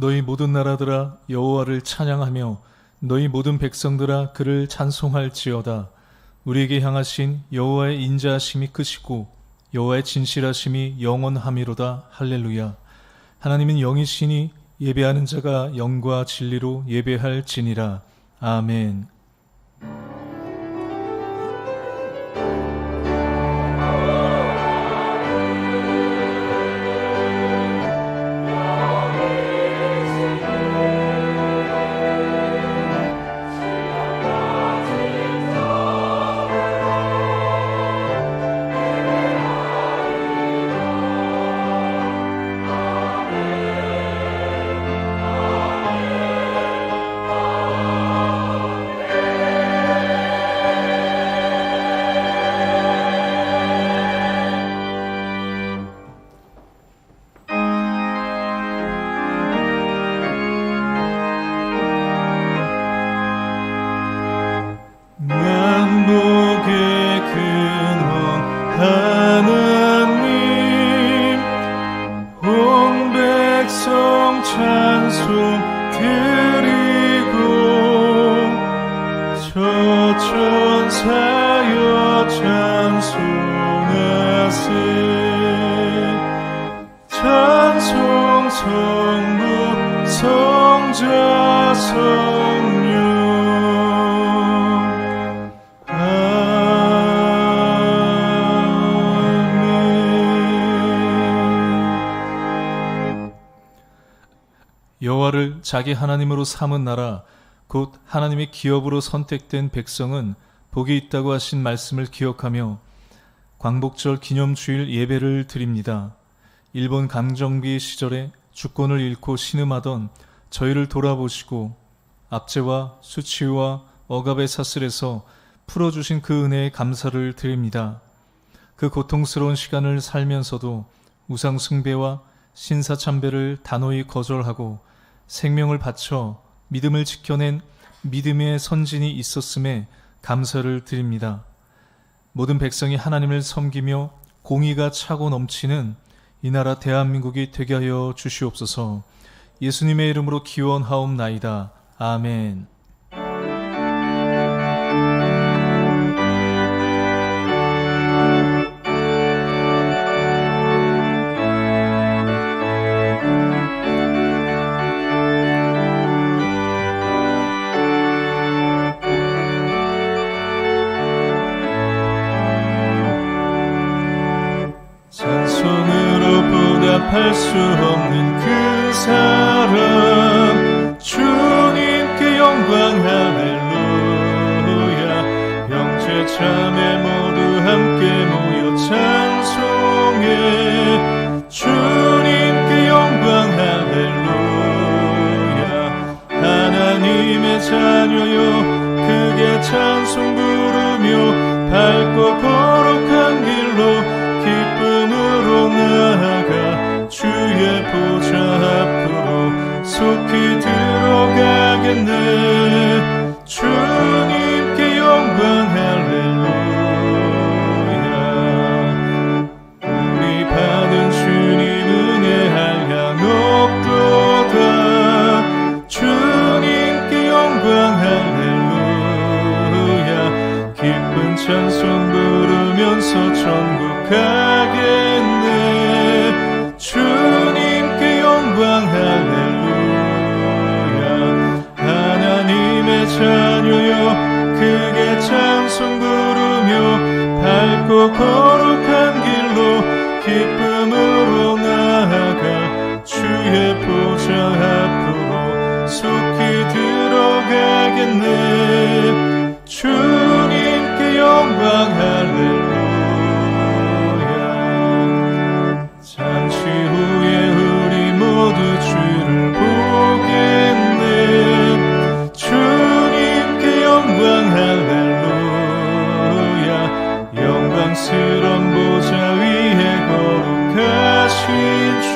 너희 모든 나라들아 여호와를 찬양하며 너희 모든 백성들아 그를 찬송할지어다. 우리에게 향하신 여호와의 인자하심이 크시고 여호와의 진실하심이 영원함이로다. 할렐루야. 하나님은 영이시니 예배하는 자가 영과 진리로 예배할지니라. 아멘. 여호와를 자기 하나님으로 삼은 나라 곧 하나님의 기업으로 선택된 백성은 복이 있다고 하신 말씀을 기억하며 광복절 기념주일 예배를 드립니다. 일본 강점기 시절에 주권을 잃고 신음하던 저희를 돌아보시고 압제와 수치와 억압의 사슬에서 풀어주신 그 은혜에 감사를 드립니다. 그 고통스러운 시간을 살면서도 우상 숭배와 신사참배를 단호히 거절하고 생명을 바쳐 믿음을 지켜낸 믿음의 선진이 있었음에 감사를 드립니다. 모든 백성이 하나님을 섬기며 공의가 차고 넘치는 이 나라 대한민국이 되게 하여 주시옵소서. 예수님의 이름으로 기원하옵나이다. 아멘. 할 수 없는 그 사랑 주님께 영광 할렐루야. 형제 자매 모두 함께 모여 찬송해 주님께 영광 할렐루야. 하나님의 자녀여 크게 찬송 부르며 밝고 거룩한 길로 기쁨으로 나아가 주의 보좌 앞으로 속히 들어가겠네. 주님께 영광 할렐루야. 우리 받은 주님 은혜 한량없도다. 주님께 영광 할렐루야. 기쁜 찬송 부르면서 천국 가겠네. 주님께 영광 할렐루야. 하나님의 자녀여 크게 찬송 부르며 밝고 거룩한 길로 기쁨으로 나아가 주의 보좌 앞으로 속히 들어가겠네. 주님께 영광 할렐루야. 잠시 후에 우리 모두 주를 보겠네. 주님께 영광 할렐루야. 영광스런 보좌 위에 거룩하신 주.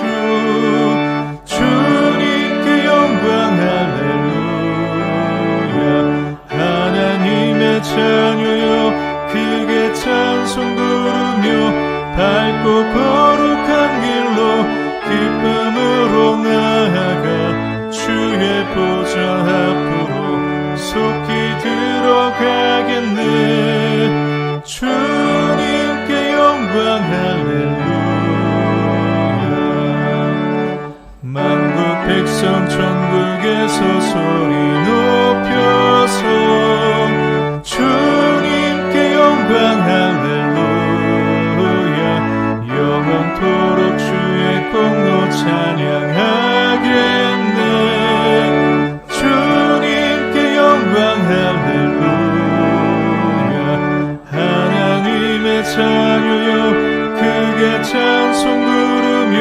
주님께 영광 할렐루야. 하나님의 자녀여 크게 찬송 부르며 밝고 거룩한 길로 기쁨으로 나아가 소리 높여서 주님께 영광 할렐루야. 영원토록 주의 공로 찬양하겠네. 주님께 영광 할렐루야. 하나님의 자녀여 크게 찬송 부르며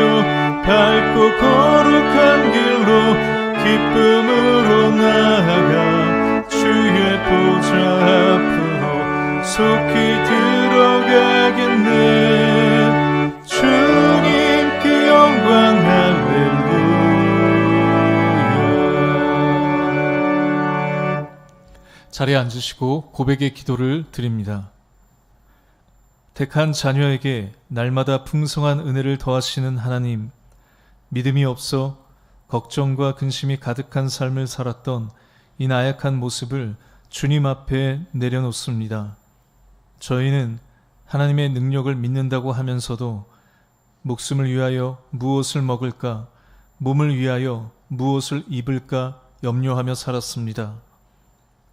밝고 거룩한 길로 기쁨으로 나아가 주의 보좌 앞으로 속히 들어가겠네. 주님께 영광 할렐루야. 자리에 앉으시고 고백의 기도를 드립니다. 택한 자녀에게 날마다 풍성한 은혜를 더하시는 하나님, 믿음이 없어 걱정과 근심이 가득한 삶을 살았던 이 나약한 모습을 주님 앞에 내려놓습니다. 저희는 하나님의 능력을 믿는다고 하면서도 목숨을 위하여 무엇을 먹을까, 몸을 위하여 무엇을 입을까 염려하며 살았습니다.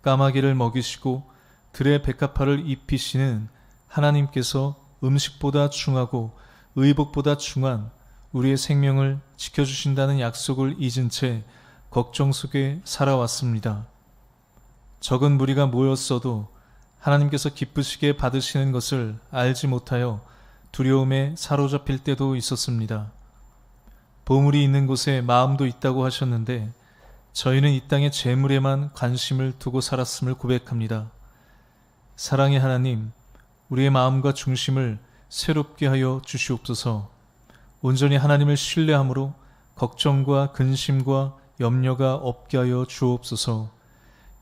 까마귀를 먹이시고 들의 백합화를 입히시는 하나님께서 음식보다 중하고 의복보다 중한 우리의 생명을 지켜주신다는 약속을 잊은 채 걱정 속에 살아왔습니다. 적은 무리가 모였어도 하나님께서 기쁘시게 받으시는 것을 알지 못하여 두려움에 사로잡힐 때도 있었습니다. 보물이 있는 곳에 마음도 있다고 하셨는데 저희는 이 땅의 재물에만 관심을 두고 살았음을 고백합니다. 사랑의 하나님, 우리의 마음과 중심을 새롭게 하여 주시옵소서. 온전히 하나님을 신뢰함으로 걱정과 근심과 염려가 없게 하여 주옵소서.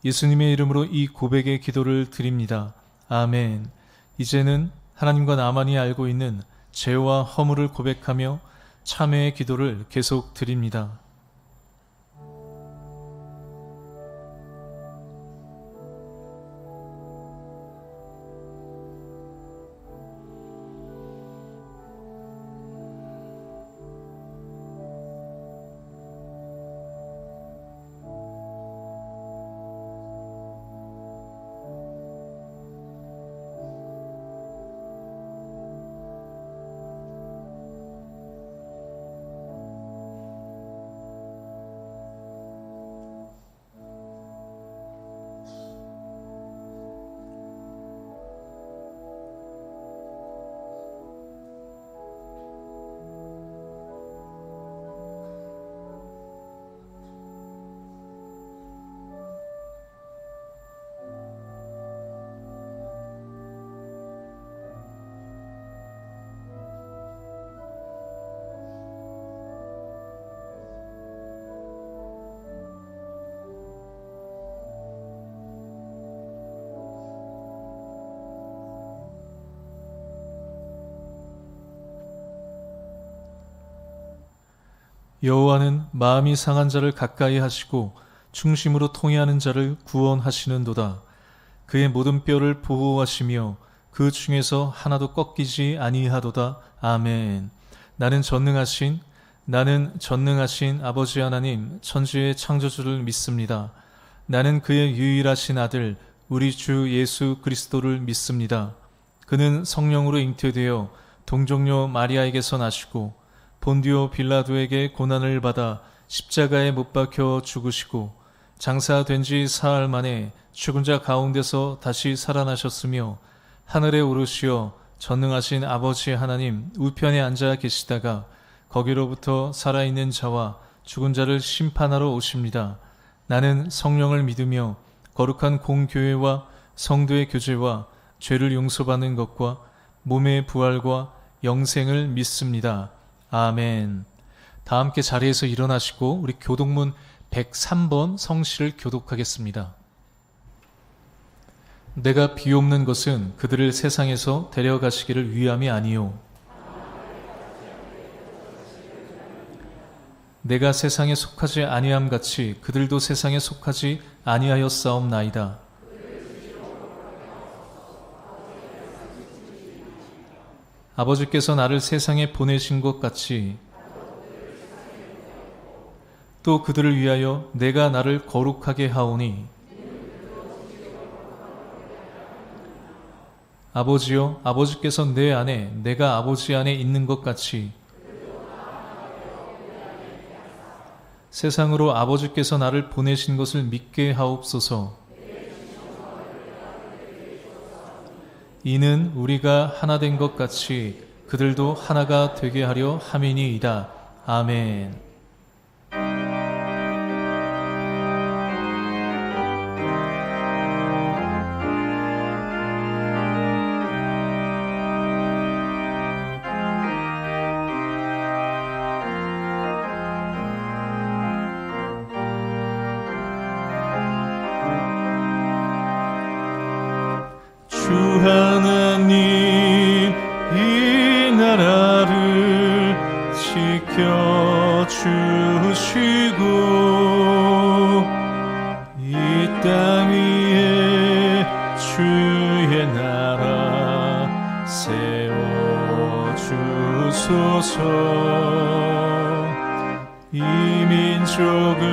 예수님의 이름으로 이 고백의 기도를 드립니다. 아멘. 이제는 하나님과 나만이 알고 있는 죄와 허물을 고백하며 참회의 기도를 계속 드립니다. 여호와는 마음이 상한 자를 가까이 하시고 충심으로 통회하는 자를 구원하시는도다. 그의 모든 뼈를 보호하시며 그 중에서 하나도 꺾이지 아니하도다. 아멘. 나는 전능하신 아버지 하나님 천지의 창조주를 믿습니다. 나는 그의 유일하신 아들 우리 주 예수 그리스도를 믿습니다. 그는 성령으로 잉태되어 동정녀 마리아에게서 나시고 본디오 빌라도에게 고난을 받아 십자가에 못 박혀 죽으시고 장사된 지 사흘 만에 죽은 자 가운데서 다시 살아나셨으며 하늘에 오르시어 전능하신 아버지 하나님 우편에 앉아 계시다가 거기로부터 살아있는 자와 죽은 자를 심판하러 오십니다. 나는 성령을 믿으며 거룩한 공교회와 성도의 교제와 죄를 용서받는 것과 몸의 부활과 영생을 믿습니다. 아멘. 다 함께 자리에서 일어나시고 우리 교독문 103번 성시를 교독하겠습니다. 내가 비옵는 것은 그들을 세상에서 데려가시기를 위함이 아니요 내가 세상에 속하지 아니함 같이 그들도 세상에 속하지 아니하였사옵나이다. 아버지께서 나를 세상에 보내신 것 같이 또 그들을 위하여 내가 나를 거룩하게 하오니 아버지여, 아버지께서 내 안에 내가 아버지 안에 있는 것 같이 세상으로 아버지께서 나를 보내신 것을 믿게 하옵소서. 이는 우리가 하나 된 것 같이 그들도 하나가 되게 하려 함이니이다. 아멘. 주 하나님 이 나라를 지켜주시고 이 땅 위에 주의 나라 세워주소서. 이 민족을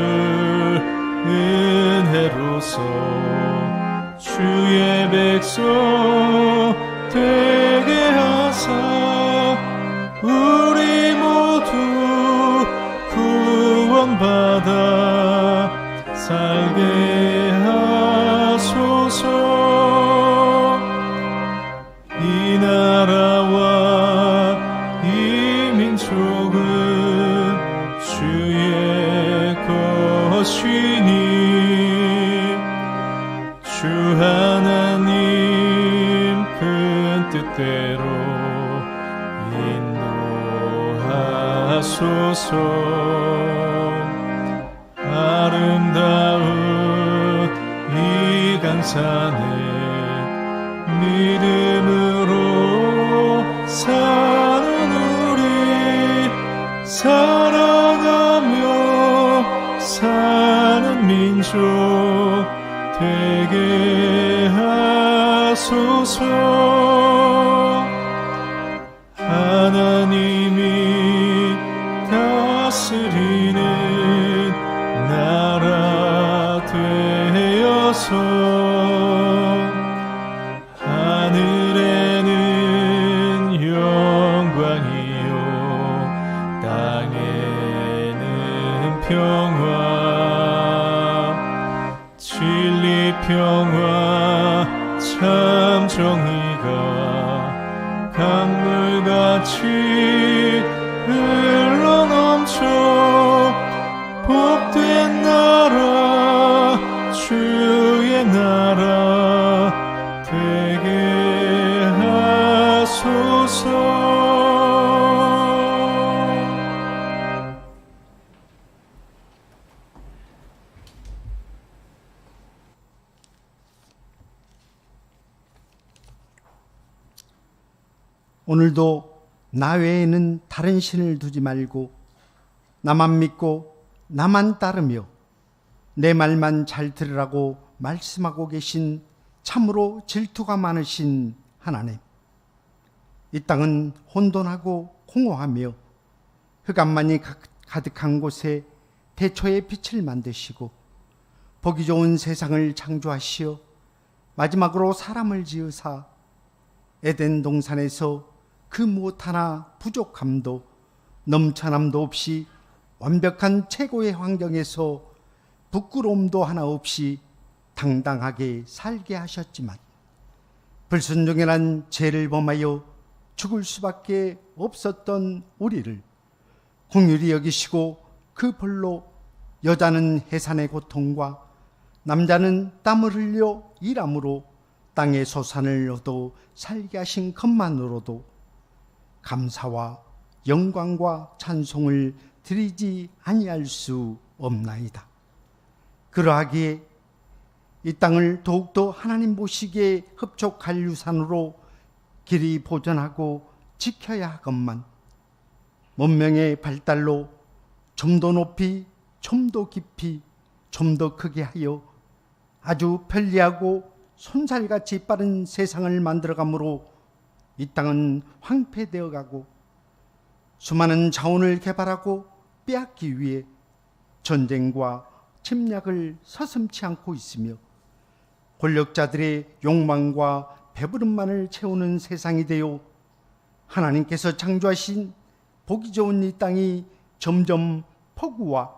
은혜로서 주의 백성 되게 하사 우리 모두 구원받아 살게 하소서. 이 나라와 이 민족은 주의 것이니 주 하나님 큰 뜻대로 인도하소서. 아름다운 이 강산에 믿음으로 사는 우리 사랑하며 사는 민족 되게 하소서. 하나님이 다스리는 나라 되어서 하늘에는 영광이요 땅에는 평화, 진리 평화 참 정의가 강물같이 흘러넘쳐 복된 나라 주의 나라 되게 하소서. 오늘도 나 외에는 다른 신을 두지 말고 나만 믿고 나만 따르며 내 말만 잘 들으라고 말씀하고 계신 참으로 질투가 많으신 하나님, 이 땅은 혼돈하고 공허하며 흑암만이 가득한 곳에 대초의 빛을 만드시고 보기 좋은 세상을 창조하시어 마지막으로 사람을 지으사 에덴 동산에서 그 무엇 하나 부족함도 넘쳐남도 없이 완벽한 최고의 환경에서 부끄러움도 하나 없이 당당하게 살게 하셨지만 불순종이란 죄를 범하여 죽을 수밖에 없었던 우리를 긍휼히 여기시고 그 벌로 여자는 해산의 고통과 남자는 땀을 흘려 일함으로 땅의 소산을 얻어 살게 하신 것만으로도 감사와 영광과 찬송을 드리지 아니할 수 없나이다. 그러하기에 이 땅을 더욱더 하나님 보시기에 흡족할 유산으로 길이 보존하고 지켜야 하건만 문명의 발달로 좀 더 높이, 좀 더 깊이, 좀 더 크게 하여 아주 편리하고 손살같이 빠른 세상을 만들어가므로 이 땅은 황폐되어 가고 수많은 자원을 개발하고 빼앗기 위해 전쟁과 침략을 서슴지 않고 있으며 권력자들의 욕망과 배부름만을 채우는 세상이 되어 하나님께서 창조하신 보기 좋은 이 땅이 점점 폭우와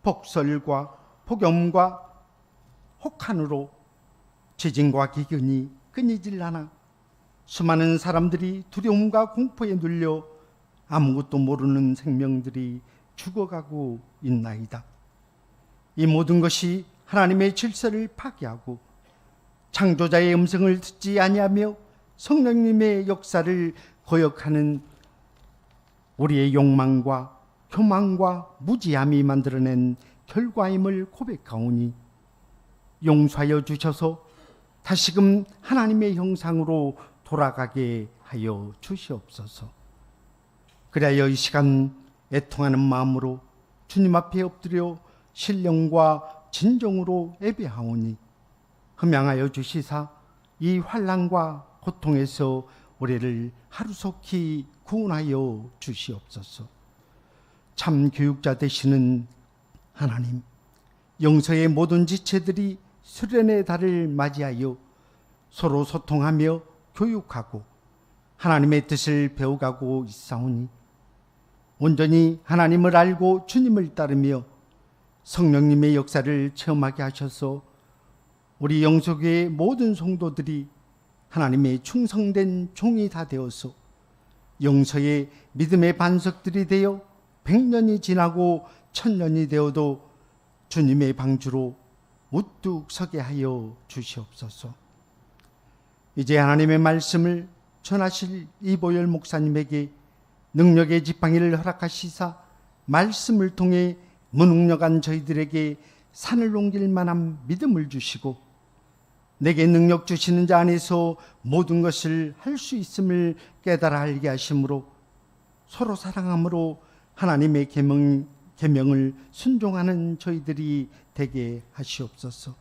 폭설과 폭염과 혹한으로 지진과 기근이 끊이질 않아 수많은 사람들이 두려움과 공포에 눌려 아무것도 모르는 생명들이 죽어가고 있나이다. 이 모든 것이 하나님의 질서를 파괴하고 창조자의 음성을 듣지 아니하며 성령님의 역사를 거역하는 우리의 욕망과 교만과 무지함이 만들어낸 결과임을 고백하오니 용서하여 주셔서 다시금 하나님의 형상으로 돌아가게 하여 주시옵소서. 그리하여 이 시간 애통하는 마음으로 주님 앞에 엎드려 신령과 진정으로 예배하오니 흠양하여 주시사 이 환난과 고통에서 우리를 하루속히 구원하여 주시옵소서. 참 교육자 되시는 하나님, 영서의 모든 지체들이 수련의 달을 맞이하여 서로 소통하며 교육하고 하나님의 뜻을 배워가고 있사오니 온전히 하나님을 알고 주님을 따르며 성령님의 역사를 체험하게 하셔서 우리 영서교의 모든 성도들이 하나님의 충성된 종이 다 되어서 영서의 믿음의 반석들이 되어 100년이 지나고 1000년이 되어도 주님의 방주로 우뚝 서게 하여 주시옵소서. 이제 하나님의 말씀을 전하실 이보열 목사님에게 능력의 지팡이를 허락하시사 말씀을 통해 무능력한 저희들에게 산을 옮길 만한 믿음을 주시고 내게 능력 주시는 자 안에서 모든 것을 할 수 있음을 깨달아 알게 하심으로 서로 사랑함으로 하나님의 계명을 순종하는 저희들이 되게 하시옵소서.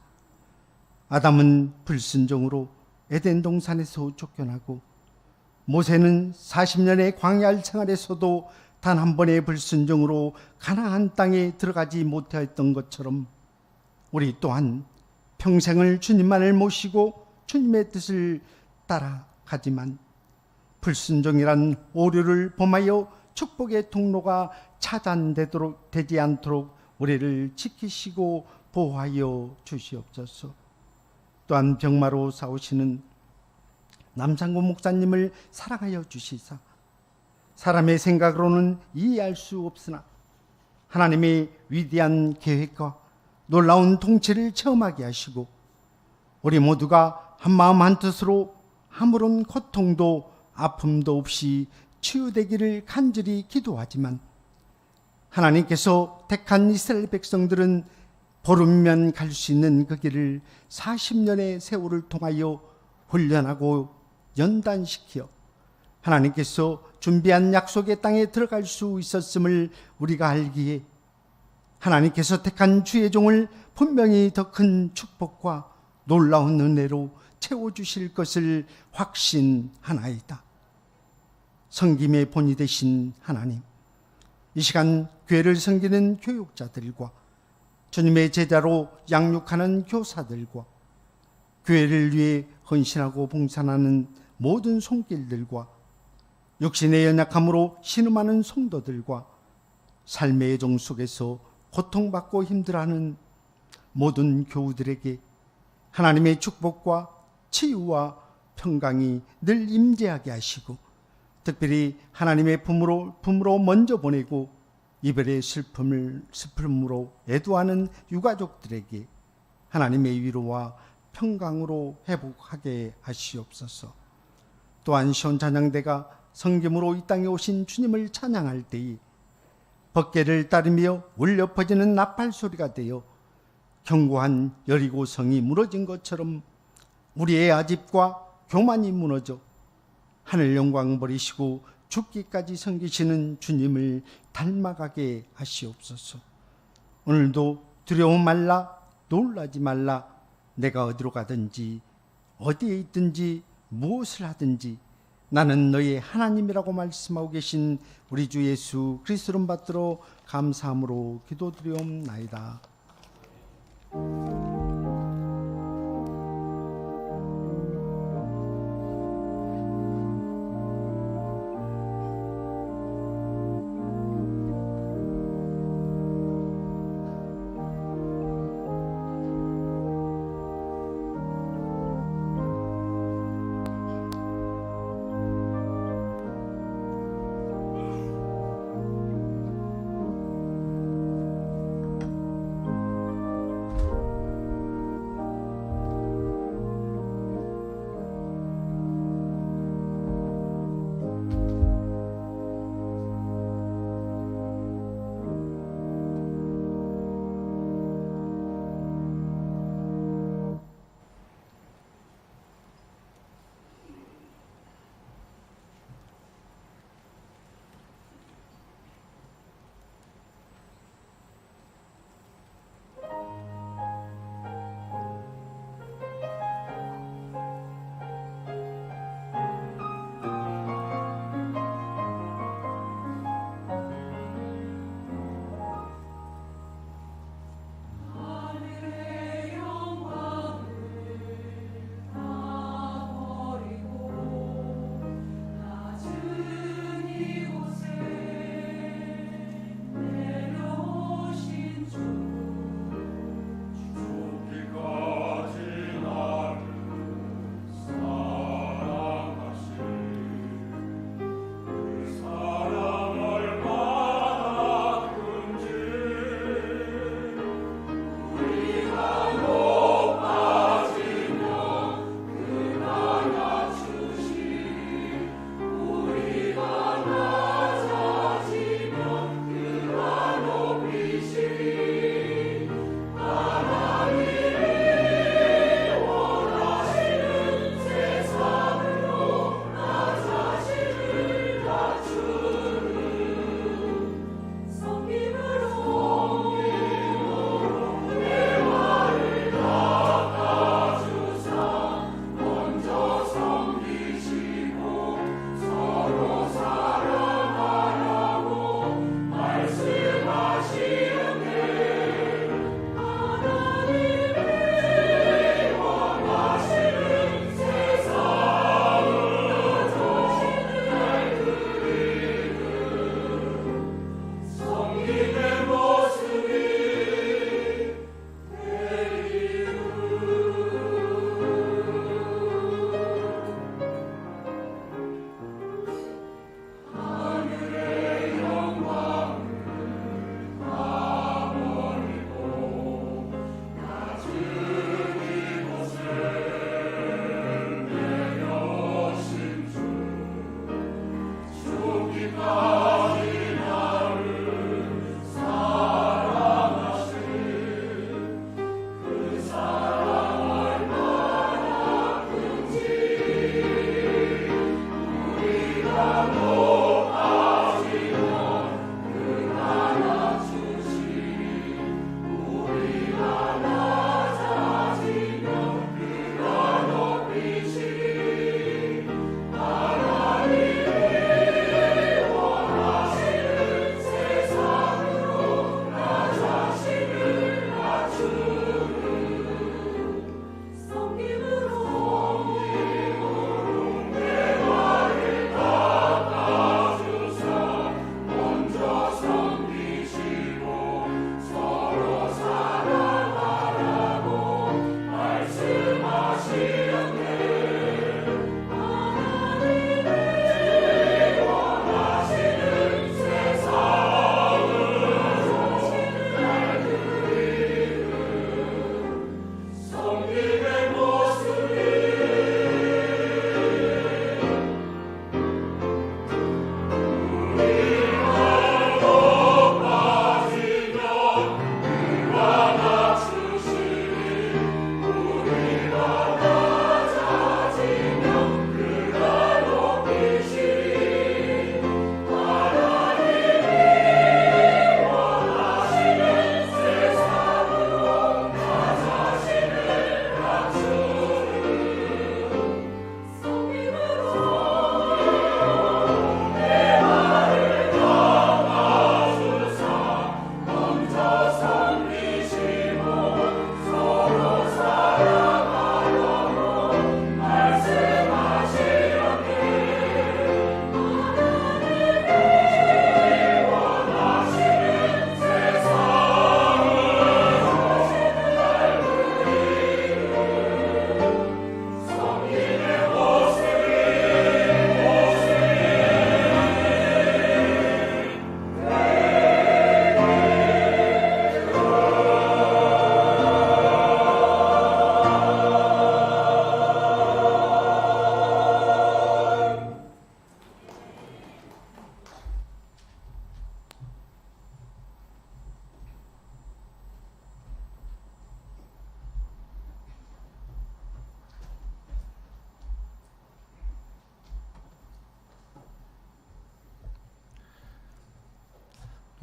아담은 불순종으로 에덴 동산에서 쫓겨나고 모세는 40년의 광야 생활에서도 단 한 번의 불순종으로 가나안 땅에 들어가지 못하였던 것처럼 우리 또한 평생을 주님만을 모시고 주님의 뜻을 따라가지만 불순종이란 오류를 범하여 축복의 통로가 차단되도록 되지 않도록 우리를 지키시고 보호하여 주시옵소서. 또한 병마로 싸우시는 남상구 목사님을 사랑하여 주시사 사람의 생각으로는 이해할 수 없으나 하나님의 위대한 계획과 놀라운 통치를 체험하게 하시고 우리 모두가 한마음 한뜻으로 아무런 고통도 아픔도 없이 치유되기를 간절히 기도하지만 하나님께서 택한 이스라엘 백성들은 보름면 갈 수 있는 그 길을 40년의 세월을 통하여 훈련하고 연단시켜 하나님께서 준비한 약속의 땅에 들어갈 수 있었음을 우리가 알기에 하나님께서 택한 주의 종을 분명히 더 큰 축복과 놀라운 은혜로 채워주실 것을 확신하나이다. 섬김의 본이 되신 하나님, 이 시간 교회를 섬기는 교육자들과 주님의 제자로 양육하는 교사들과 교회를 위해 헌신하고 봉사하는 모든 손길들과 육신의 연약함으로 신음하는 성도들과 삶의 애정 속에서 고통받고 힘들어하는 모든 교우들에게 하나님의 축복과 치유와 평강이 늘 임재하게 하시고 특별히 하나님의 품으로 먼저 보내고 이별의 슬픔으로 애도하는 유가족들에게 하나님의 위로와 평강으로 회복하게 하시옵소서. 또한 시온 찬양대가 성김으로 이 땅에 오신 주님을 찬양할 때에 법궤를 따르며 울려 퍼지는 나팔 소리가 되어 견고한 여리고성이 무너진 것처럼 우리의 아집과 교만이 무너져 하늘 영광 버리시고 죽기까지 섬기시는 주님을 닮아가게 하시옵소서. 오늘도 두려움 말라, 놀라지 말라. 내가 어디로 가든지 어디에 있든지 무엇을 하든지 나는 너의 하나님이라고 말씀하고 계신 우리 주 예수 그리스도를 받들어 감사함으로 기도드리옵나이다.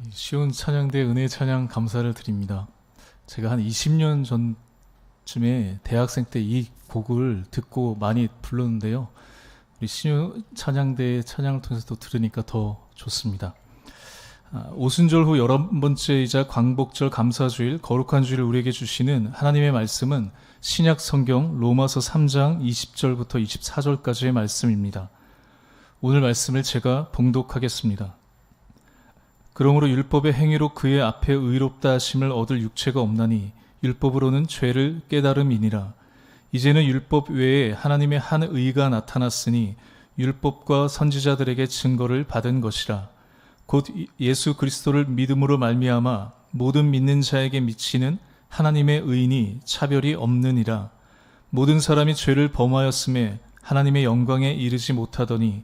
시온 찬양대 은혜 찬양 감사를 드립니다. 제가 한 20년 전쯤에 대학생 때 이 곡을 듣고 많이 불렀는데요. 우리 시온 찬양대 찬양을 통해서 또 들으니까 더 좋습니다. 오순절 후 11번째이자 광복절 감사주일 거룩한 주일을 우리에게 주시는 하나님의 말씀은 신약 성경 로마서 3장 20절부터 24절까지의 말씀입니다. 오늘 말씀을 제가 봉독하겠습니다. 그러므로 율법의 행위로 그의 앞에 의롭다 하심을 얻을 육체가 없나니 율법으로는 죄를 깨달음이니라. 이제는 율법 외에 하나님의 한 의가 나타났으니 율법과 선지자들에게 증거를 받은 것이라. 곧 예수 그리스도를 믿음으로 말미암아 모든 믿는 자에게 미치는 하나님의 의인이 차별이 없느니라. 모든 사람이 죄를 범하였음에 하나님의 영광에 이르지 못하더니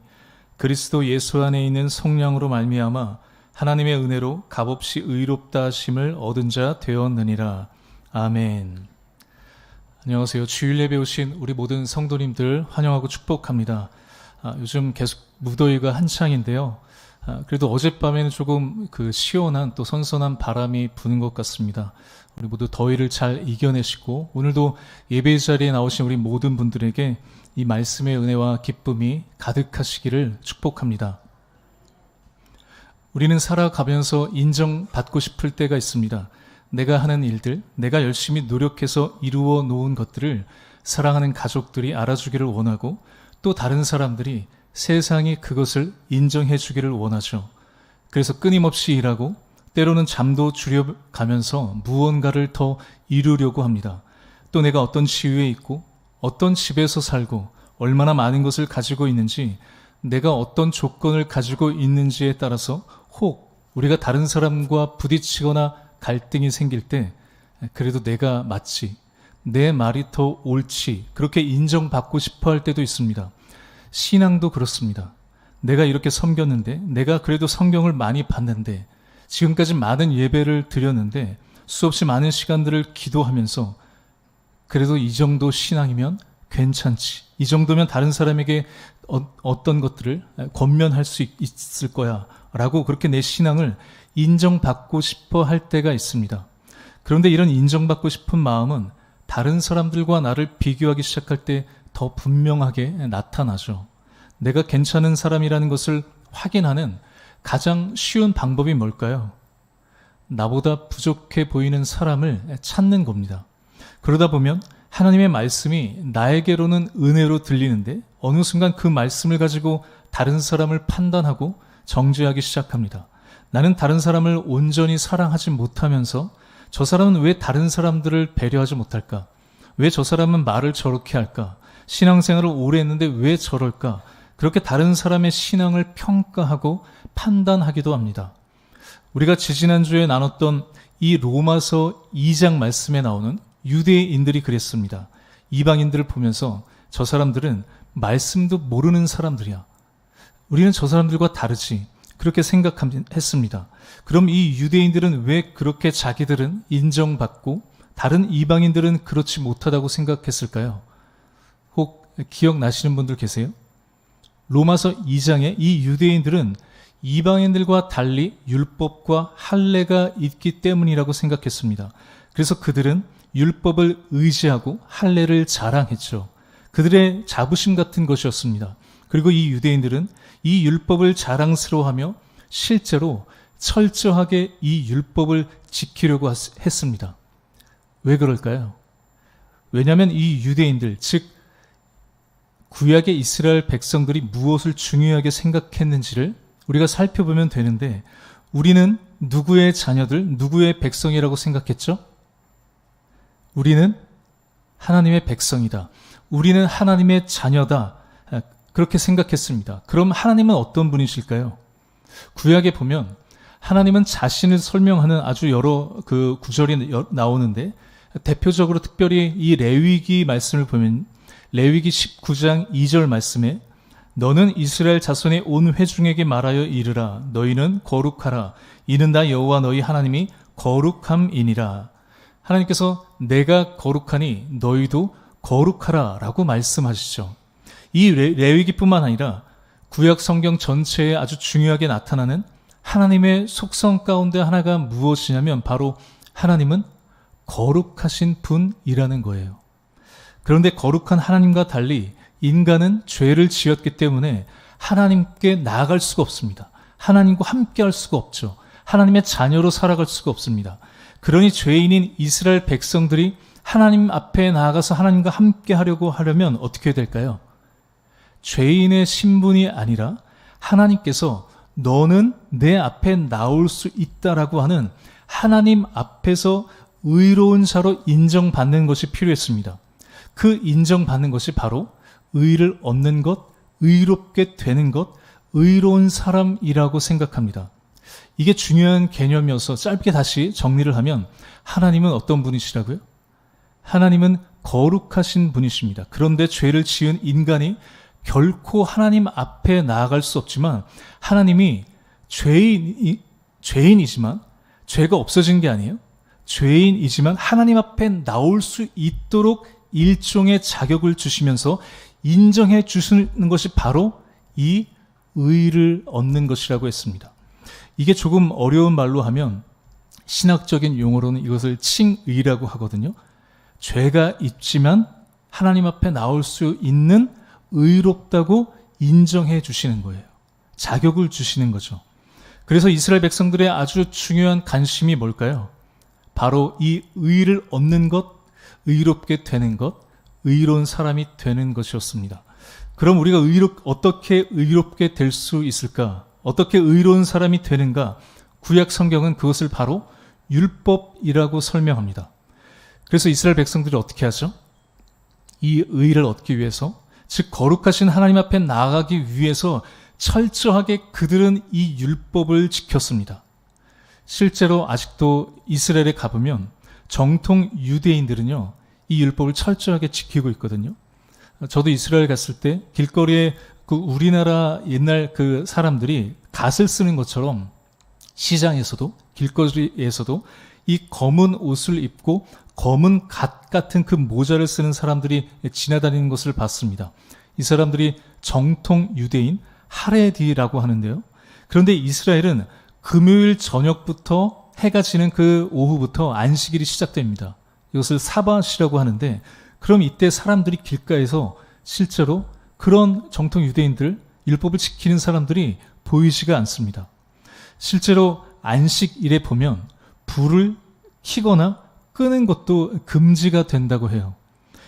그리스도 예수 안에 있는 성령으로 말미암아 하나님의 은혜로 값없이 의롭다 하심을 얻은 자 되었느니라. 아멘. 안녕하세요. 주일 예배 오신 우리 모든 성도님들 환영하고 축복합니다. 요즘 계속 무더위가 한창인데요. 그래도 어젯밤에는 조금 시원한 또 선선한 바람이 부는 것 같습니다. 우리 모두 더위를 잘 이겨내시고 오늘도 예배 자리에 나오신 우리 모든 분들에게 이 말씀의 은혜와 기쁨이 가득하시기를 축복합니다. 우리는 살아가면서 인정받고 싶을 때가 있습니다. 내가 하는 일들, 내가 열심히 노력해서 이루어 놓은 것들을 사랑하는 가족들이 알아주기를 원하고 또 다른 사람들이 세상이 그것을 인정해 주기를 원하죠. 그래서 끊임없이 일하고 때로는 잠도 줄여가면서 무언가를 더 이루려고 합니다. 또 내가 어떤 지위에 있고 어떤 집에서 살고 얼마나 많은 것을 가지고 있는지 내가 어떤 조건을 가지고 있는지에 따라서 혹 우리가 다른 사람과 부딪히거나 갈등이 생길 때 그래도 내가 맞지, 내 말이 더 옳지 그렇게 인정받고 싶어 할 때도 있습니다. 신앙도 그렇습니다. 내가 이렇게 섬겼는데, 내가 그래도 성경을 많이 봤는데, 지금까지 많은 예배를 드렸는데 수없이 많은 시간들을 기도하면서 그래도 이 정도 신앙이면 괜찮지, 이 정도면 다른 사람에게 어떤 것들을 권면할 수 있을 거야 라고 그렇게 내 신앙을 인정받고 싶어 할 때가 있습니다. 그런데 이런 인정받고 싶은 마음은 다른 사람들과 나를 비교하기 시작할 때 더 분명하게 나타나죠. 내가 괜찮은 사람이라는 것을 확인하는 가장 쉬운 방법이 뭘까요? 나보다 부족해 보이는 사람을 찾는 겁니다. 그러다 보면 하나님의 말씀이 나에게로는 은혜로 들리는데 어느 순간 그 말씀을 가지고 다른 사람을 판단하고 정죄하기 시작합니다. 나는 다른 사람을 온전히 사랑하지 못하면서 저 사람은 왜 다른 사람들을 배려하지 못할까? 왜 저 사람은 말을 저렇게 할까? 신앙생활을 오래 했는데 왜 저럴까? 그렇게 다른 사람의 신앙을 평가하고 판단하기도 합니다. 우리가 지지난주에 나눴던 이 로마서 2장 말씀에 나오는 유대인들이 그랬습니다. 이방인들을 보면서 저 사람들은 말씀도 모르는 사람들이야. 우리는 저 사람들과 다르지. 그렇게 생각했습니다. 그럼 이 유대인들은 왜 그렇게 자기들은 인정받고 다른 이방인들은 그렇지 못하다고 생각했을까요? 혹 기억나시는 분들 계세요? 로마서 2장에 이 유대인들은 이방인들과 달리 율법과 할례가 있기 때문이라고 생각했습니다. 그래서 그들은 율법을 의지하고 할례를 자랑했죠. 그들의 자부심 같은 것이었습니다. 그리고 이 유대인들은 이 율법을 자랑스러워하며 실제로 철저하게 이 율법을 지키려고 했습니다. 왜 그럴까요? 왜냐하면 이 유대인들, 즉 구약의 이스라엘 백성들이 무엇을 중요하게 생각했는지를 우리가 살펴보면 되는데 우리는 누구의 자녀들, 누구의 백성이라고 생각했죠? 우리는 하나님의 백성이다. 우리는 하나님의 자녀다. 그렇게 생각했습니다. 그럼 하나님은 어떤 분이실까요? 구약에 보면 하나님은 자신을 설명하는 아주 여러 구절이 나오는데 대표적으로 특별히 이 레위기 말씀을 보면 레위기 19장 2절 말씀에 너는 이스라엘 자손의 온 회중에게 말하여 이르라. 너희는 거룩하라. 이는 다 여호와 너희 하나님이 거룩함이니라. 하나님께서 내가 거룩하니 너희도 거룩하라 라고 말씀하시죠. 이 레위기뿐만 아니라 구약 성경 전체에 아주 중요하게 나타나는 하나님의 속성 가운데 하나가 무엇이냐면 바로 하나님은 거룩하신 분이라는 거예요. 그런데 거룩한 하나님과 달리 인간은 죄를 지었기 때문에 하나님께 나아갈 수가 없습니다. 하나님과 함께 할 수가 없죠. 하나님의 자녀로 살아갈 수가 없습니다. 그러니 죄인인 이스라엘 백성들이 하나님 앞에 나아가서 하나님과 함께 하려면 어떻게 될까요? 죄인의 신분이 아니라 하나님께서 너는 내 앞에 나올 수 있다라고 하는 하나님 앞에서 의로운 자로 인정받는 것이 필요했습니다. 그 인정받는 것이 바로 의를 얻는 것, 의롭게 되는 것, 의로운 사람이라고 생각합니다. 이게 중요한 개념이어서 짧게 다시 정리를 하면 하나님은 어떤 분이시라고요? 하나님은 거룩하신 분이십니다. 그런데 죄를 지은 인간이 결코 하나님 앞에 나아갈 수 없지만 하나님이 죄인이지만 죄가 없어진 게 아니에요. 죄인이지만 하나님 앞에 나올 수 있도록 일종의 자격을 주시면서 인정해 주시는 것이 바로 이 의를 얻는 것이라고 했습니다. 이게 조금 어려운 말로 하면 신학적인 용어로는 이것을 칭의라고 하거든요. 죄가 있지만 하나님 앞에 나올 수 있는 의롭다고 인정해 주시는 거예요. 자격을 주시는 거죠. 그래서 이스라엘 백성들의 아주 중요한 관심이 뭘까요? 바로 이 의를 얻는 것, 의롭게 되는 것, 의로운 사람이 되는 것이었습니다. 그럼 우리가 어떻게 의롭게 될 수 있을까? 어떻게 의로운 사람이 되는가? 구약 성경은 그것을 바로 율법이라고 설명합니다. 그래서 이스라엘 백성들이 어떻게 하죠? 이 의를 얻기 위해서, 즉 거룩하신 하나님 앞에 나아가기 위해서 철저하게 그들은 이 율법을 지켰습니다. 실제로 아직도 이스라엘에 가보면 정통 유대인들은요, 이 율법을 철저하게 지키고 있거든요. 저도 이스라엘 갔을 때 길거리에 그 우리나라 옛날 그 사람들이 갓을 쓰는 것처럼 시장에서도 길거리에서도 이 검은 옷을 입고 검은 갓 같은 그 모자를 쓰는 사람들이 지나다니는 것을 봤습니다. 이 사람들이 정통 유대인 하레디라고 하는데요. 그런데 이스라엘은 금요일 저녁부터 해가 지는 그 오후부터 안식일이 시작됩니다. 이것을 사밧이라고 하는데, 그럼 이때 사람들이 길가에서 실제로 그런 정통 유대인들, 율법을 지키는 사람들이 보이지가 않습니다. 실제로 안식일에 보면 불을 켜거나 끄는 것도 금지가 된다고 해요.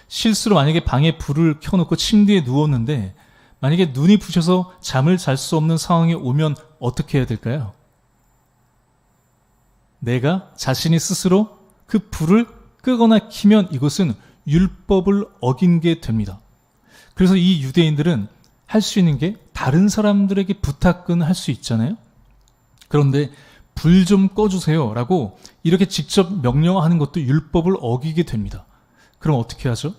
실수로 만약에 방에 불을 켜놓고 침대에 누웠는데 만약에 눈이 부셔서 잠을 잘 수 없는 상황이 오면 어떻게 해야 될까요? 내가 자신이 스스로 그 불을 끄거나 켜면 이것은 율법을 어긴 게 됩니다. 그래서 이 유대인들은 할 수 있는 게 다른 사람들에게 부탁은 할 수 있잖아요. 그런데 불 좀 꺼주세요 라고 이렇게 직접 명령하는 것도 율법을 어기게 됩니다. 그럼 어떻게 하죠?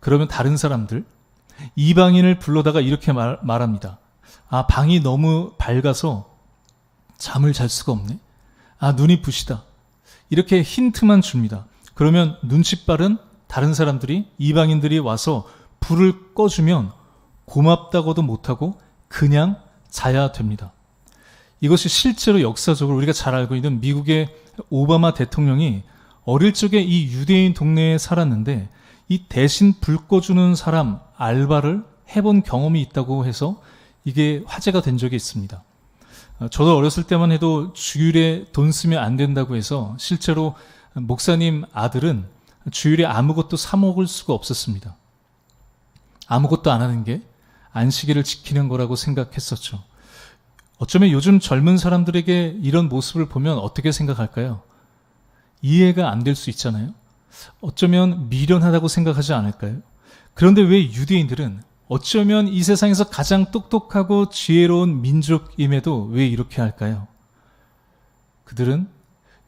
그러면 다른 사람들, 이방인을 불러다가 이렇게 말합니다. 아, 방이 너무 밝아서 잠을 잘 수가 없네. 아, 눈이 부시다. 이렇게 힌트만 줍니다. 그러면 눈치 빠른 다른 사람들이, 이방인들이 와서 불을 꺼주면 고맙다고도 못하고 그냥 자야 됩니다. 이것이 실제로 역사적으로 우리가 잘 알고 있는 미국의 오바마 대통령이 어릴 적에 이 유대인 동네에 살았는데 이 대신 불 꺼주는 사람 알바를 해본 경험이 있다고 해서 이게 화제가 된 적이 있습니다. 저도 어렸을 때만 해도 주일에 돈 쓰면 안 된다고 해서 실제로 목사님 아들은 주일에 아무것도 사 먹을 수가 없었습니다. 아무것도 안 하는 게 안식일을 지키는 거라고 생각했었죠. 어쩌면 요즘 젊은 사람들에게 이런 모습을 보면 어떻게 생각할까요? 이해가 안 될 수 있잖아요. 어쩌면 미련하다고 생각하지 않을까요? 그런데 왜 유대인들은 어쩌면 이 세상에서 가장 똑똑하고 지혜로운 민족임에도 왜 이렇게 할까요? 그들은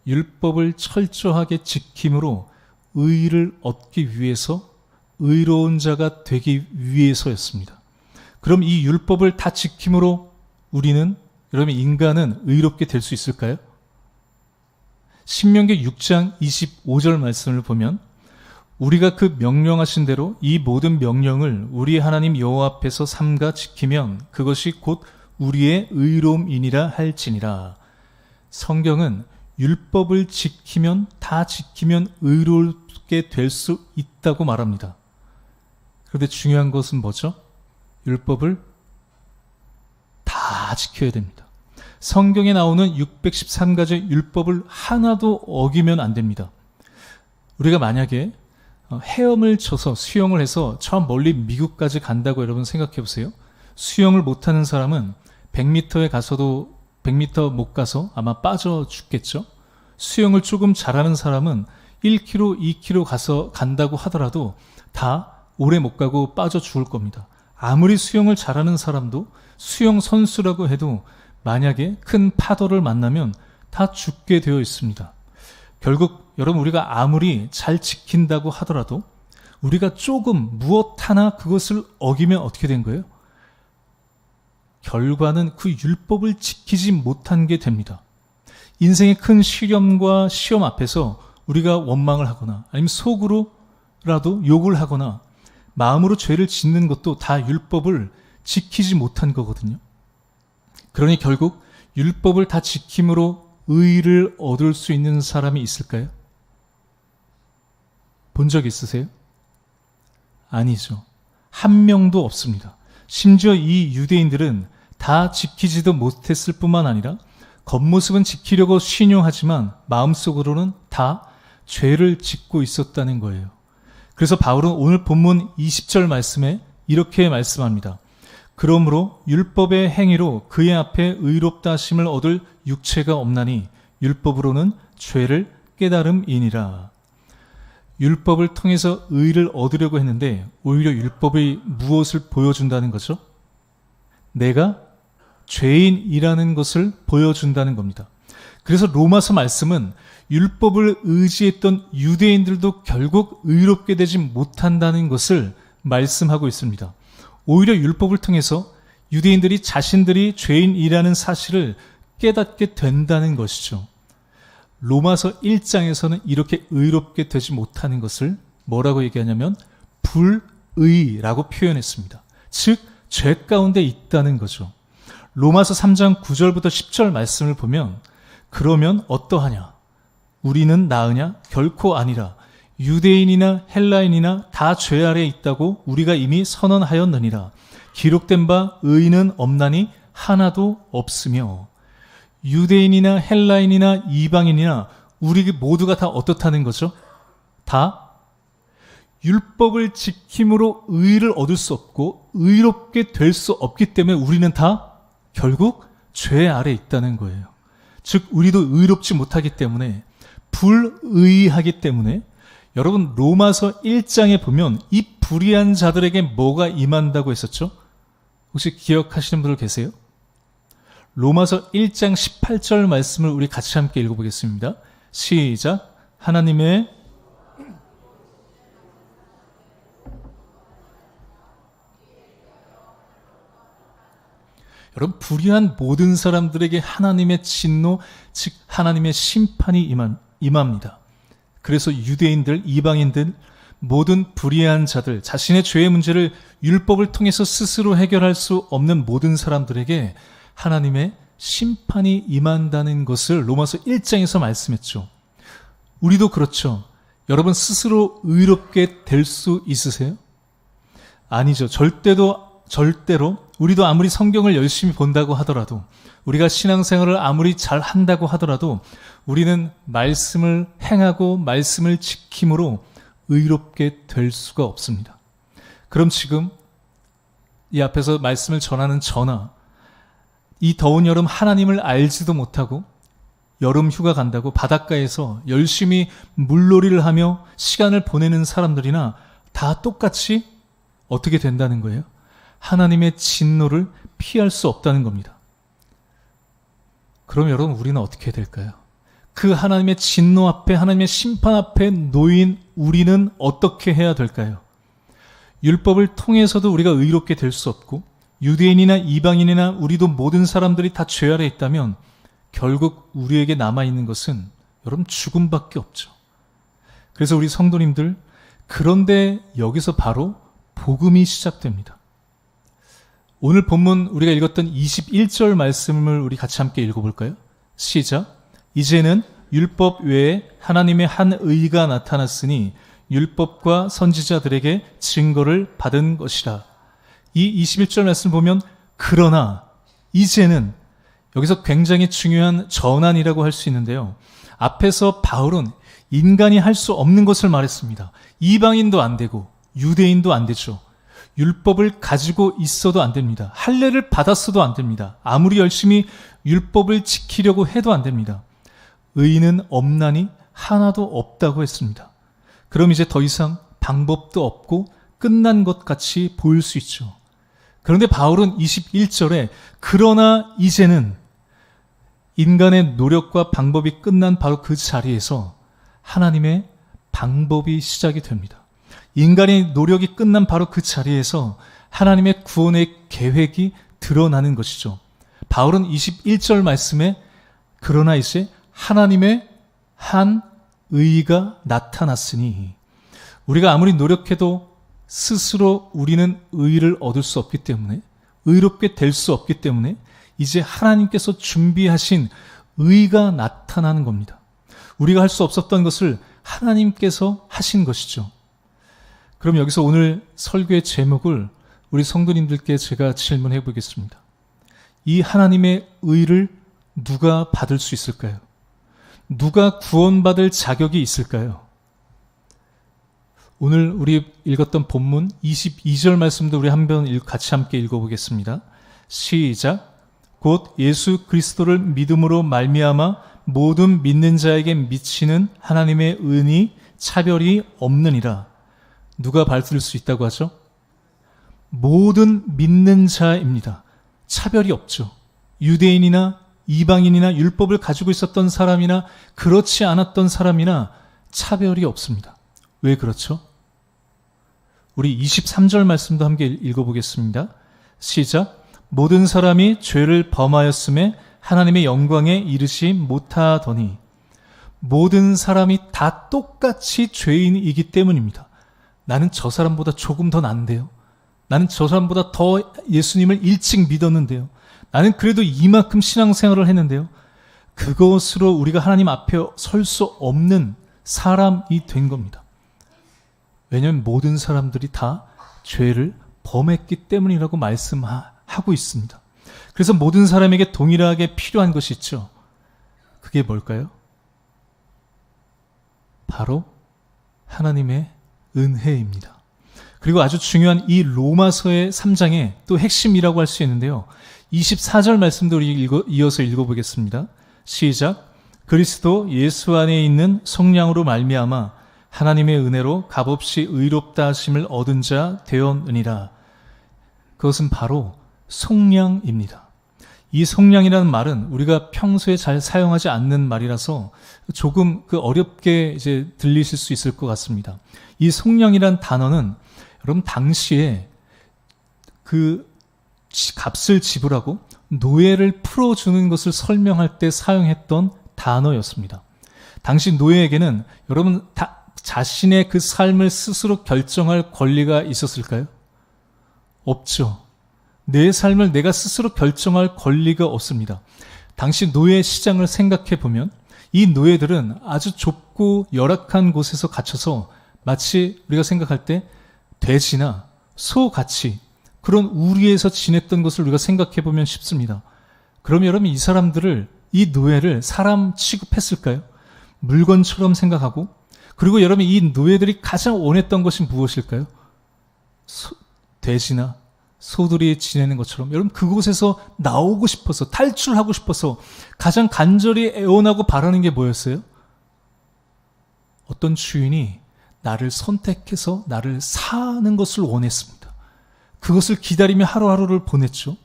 율법을 철저하게 지킴으로 의를 얻기 위해서, 의로운 자가 되기 위해서였습니다. 그럼 이 율법을 다 지킴으로 우리는, 그러면 인간은 의롭게 될 수 있을까요? 신명기 6장 25절 말씀을 보면 우리가 그 명령하신 대로 이 모든 명령을 우리 하나님 여호와 앞에서 삼가 지키면 그것이 곧 우리의 의로움이니라 할지니라. 성경은 율법을 지키면 다 지키면 의롭게 될 수 있다고 말합니다. 그런데 중요한 것은 뭐죠? 율법을 다 지켜야 됩니다. 성경에 나오는 613가지 율법을 하나도 어기면 안 됩니다. 우리가 만약에 헤엄을 쳐서 수영을 해서 저 멀리 미국까지 간다고 여러분 생각해 보세요. 수영을 못하는 사람은 100m에 가서도 100m 못 가서 아마 빠져 죽겠죠. 수영을 조금 잘하는 사람은 1km, 2km 간다고 하더라도 다 오래 못 가고 빠져 죽을 겁니다. 아무리 수영을 잘하는 사람도 수영 선수라고 해도 만약에 큰 파도를 만나면 다 죽게 되어 있습니다. 결국 여러분 우리가 아무리 잘 지킨다고 하더라도 우리가 조금 무엇 하나 그것을 어기면 어떻게 된 거예요? 결과는 그 율법을 지키지 못한 게 됩니다. 인생의 큰 시련과 시험 앞에서 우리가 원망을 하거나 아니면 속으로라도 욕을 하거나 마음으로 죄를 짓는 것도 다 율법을 지키지 못한 거거든요. 그러니 결국 율법을 다 지킴으로 의를 얻을 수 있는 사람이 있을까요? 본 적 있으세요? 아니죠. 한 명도 없습니다. 심지어 이 유대인들은 다 지키지도 못했을 뿐만 아니라 겉모습은 지키려고 신용하지만 마음속으로는 다 죄를 짓고 있었다는 거예요. 그래서 바울은 오늘 본문 20절 말씀에 이렇게 말씀합니다. 그러므로 율법의 행위로 그의 앞에 의롭다 하심을 얻을 육체가 없나니 율법으로는 죄를 깨달음이니라. 율법을 통해서 의를 얻으려고 했는데 오히려 율법이 무엇을 보여준다는 거죠? 내가 죄인이라는 것을 보여준다는 겁니다. 그래서 로마서 말씀은 율법을 의지했던 유대인들도 결국 의롭게 되지 못한다는 것을 말씀하고 있습니다. 오히려 율법을 통해서 유대인들이 자신들이 죄인이라는 사실을 깨닫게 된다는 것이죠. 로마서 1장에서는 이렇게 의롭게 되지 못하는 것을 뭐라고 얘기하냐면 불의라고 표현했습니다. 즉, 죄 가운데 있다는 거죠. 로마서 3장 9절부터 10절 말씀을 보면 그러면 어떠하냐? 우리는 나으냐? 결코 아니라 유대인이나 헬라인이나 다 죄 아래에 있다고 우리가 이미 선언하였느니라. 기록된 바 의인은 없나니 하나도 없으며 유대인이나 헬라인이나 이방인이나 우리 모두가 다 어떻다는 거죠? 다 율법을 지킴으로 의를 얻을 수 없고 의롭게 될 수 없기 때문에 우리는 다 결국 죄 아래 있다는 거예요. 즉 우리도 의롭지 못하기 때문에 불의하기 때문에 여러분 로마서 1장에 보면 이 불의한 자들에게 뭐가 임한다고 했었죠? 혹시 기억하시는 분들 계세요? 로마서 1장 18절 말씀을 우리 같이 함께 읽어보겠습니다. 시작. 하나님의 여러분 불의한 모든 사람들에게 하나님의 진노, 즉 하나님의 심판이 임합니다. 그래서 유대인들, 이방인들, 모든 불의한 자들, 자신의 죄의 문제를 율법을 통해서 스스로 해결할 수 없는 모든 사람들에게 하나님의 심판이 임한다는 것을 로마서 1장에서 말씀했죠. 우리도 그렇죠. 여러분 스스로 의롭게 될 수 있으세요? 아니죠. 절대로 우리도 아무리 성경을 열심히 본다고 하더라도 우리가 신앙생활을 아무리 잘 한다고 하더라도 우리는 말씀을 행하고 말씀을 지킴으로 의롭게 될 수가 없습니다. 그럼 지금 이 앞에서 말씀을 전하는 저나 이 더운 여름 하나님을 알지도 못하고 여름 휴가 간다고 바닷가에서 열심히 물놀이를 하며 시간을 보내는 사람들이나 다 똑같이 어떻게 된다는 거예요? 하나님의 진노를 피할 수 없다는 겁니다. 그럼 여러분 우리는 어떻게 될까요? 그 하나님의 진노 앞에 하나님의 심판 앞에 놓인 우리는 어떻게 해야 될까요? 율법을 통해서도 우리가 의롭게 될 수 없고 유대인이나 이방인이나 우리도 모든 사람들이 다 죄 아래 있다면 결국 우리에게 남아있는 것은 여러분 죽음밖에 없죠. 그래서 우리 성도님들 그런데 여기서 바로 복음이 시작됩니다. 오늘 본문 우리가 읽었던 21절 말씀을 우리 같이 함께 읽어볼까요? 시작. 이제는 율법 외에 하나님의 한 의가 나타났으니 율법과 선지자들에게 증거를 받은 것이라. 이 21절 말씀 보면 그러나 이제는, 여기서 굉장히 중요한 전환이라고 할 수 있는데요. 앞에서 바울은 인간이 할 수 없는 것을 말했습니다. 이방인도 안 되고 유대인도 안 되죠. 율법을 가지고 있어도 안 됩니다. 할례를 받았어도 안 됩니다. 아무리 열심히 율법을 지키려고 해도 안 됩니다. 의인은 없나니 하나도 없다고 했습니다. 그럼 이제 더 이상 방법도 없고 끝난 것 같이 보일 수 있죠. 그런데 바울은 21절에 그러나 이제는, 인간의 노력과 방법이 끝난 바로 그 자리에서 하나님의 방법이 시작이 됩니다. 인간의 노력이 끝난 바로 그 자리에서 하나님의 구원의 계획이 드러나는 것이죠. 바울은 21절 말씀에 그러나 이제 하나님의 한 의가 나타났으니, 우리가 아무리 노력해도 스스로 우리는 의를 얻을 수 없기 때문에, 의롭게 될 수 없기 때문에 이제 하나님께서 준비하신 의가 나타나는 겁니다. 우리가 할 수 없었던 것을 하나님께서 하신 것이죠. 그럼 여기서 오늘 설교의 제목을 우리 성도님들께 제가 질문해 보겠습니다. 이 하나님의 의를 누가 받을 수 있을까요? 누가 구원받을 자격이 있을까요? 오늘 우리 읽었던 본문 22절 말씀도 우리 한번 같이 함께 읽어보겠습니다. 시작. 곧 예수 그리스도를 믿음으로 말미암아 모든 믿는 자에게 미치는 하나님의 은이 차별이 없느니라. 누가 받을 수 있다고 하죠? 모든 믿는 자입니다. 차별이 없죠. 유대인이나 이방인이나 율법을 가지고 있었던 사람이나 그렇지 않았던 사람이나 차별이 없습니다. 왜 그렇죠? 우리 23절 말씀도 함께 읽어보겠습니다. 시작. 모든 사람이 죄를 범하였음에 하나님의 영광에 이르지 못하더니, 모든 사람이 다 똑같이 죄인이기 때문입니다. 나는 저 사람보다 조금 더 난데요. 나는 저 사람보다 더 예수님을 일찍 믿었는데요. 나는 그래도 이만큼 신앙생활을 했는데요. 그것으로 우리가 하나님 앞에 설 수 없는 사람이 된 겁니다. 왜냐하면 모든 사람들이 다 죄를 범했기 때문이라고 말씀하고 있습니다. 그래서 모든 사람에게 동일하게 필요한 것이 있죠. 그게 뭘까요? 바로 하나님의 은혜입니다. 그리고 아주 중요한 이 로마서의 3장의 또 핵심이라고 할 수 있는데요. 24절 말씀도 우리 이어서 읽어보겠습니다. 시작. 그리스도 예수 안에 있는 성령으로 말미암아 하나님의 은혜로 값없이 의롭다 하심을 얻은 자 되었느니라. 그것은 바로 속량입니다. 이 속량이라는 말은 우리가 평소에 잘 사용하지 않는 말이라서 조금 어렵게 이제 들리실 수 있을 것 같습니다. 이 속량이란 단어는 여러분 당시에 그 값을 지불하고 노예를 풀어주는 것을 설명할 때 사용했던 단어였습니다. 당시 노예에게는 여러분 자신의 그 삶을 스스로 결정할 권리가 있었을까요? 없죠. 내 삶을 내가 스스로 결정할 권리가 없습니다. 당시 노예 시장을 생각해 보면 이 노예들은 아주 좁고 열악한 곳에서 갇혀서 마치 우리가 생각할 때 돼지나 소같이 그런 우리에서 지냈던 것을 우리가 생각해 보면 쉽습니다. 그럼 여러분 이 사람들을, 이 노예를 사람 취급했을까요? 물건처럼 생각하고, 그리고 여러분 이 노예들이 가장 원했던 것이 무엇일까요? 돼지나 소들이 지내는 것처럼 여러분 그곳에서 나오고 싶어서, 탈출하고 싶어서 가장 간절히 애원하고 바라는 게 뭐였어요? 어떤 주인이 나를 선택해서 나를 사는 것을 원했습니다. 그것을 기다리며 하루하루를 보냈죠.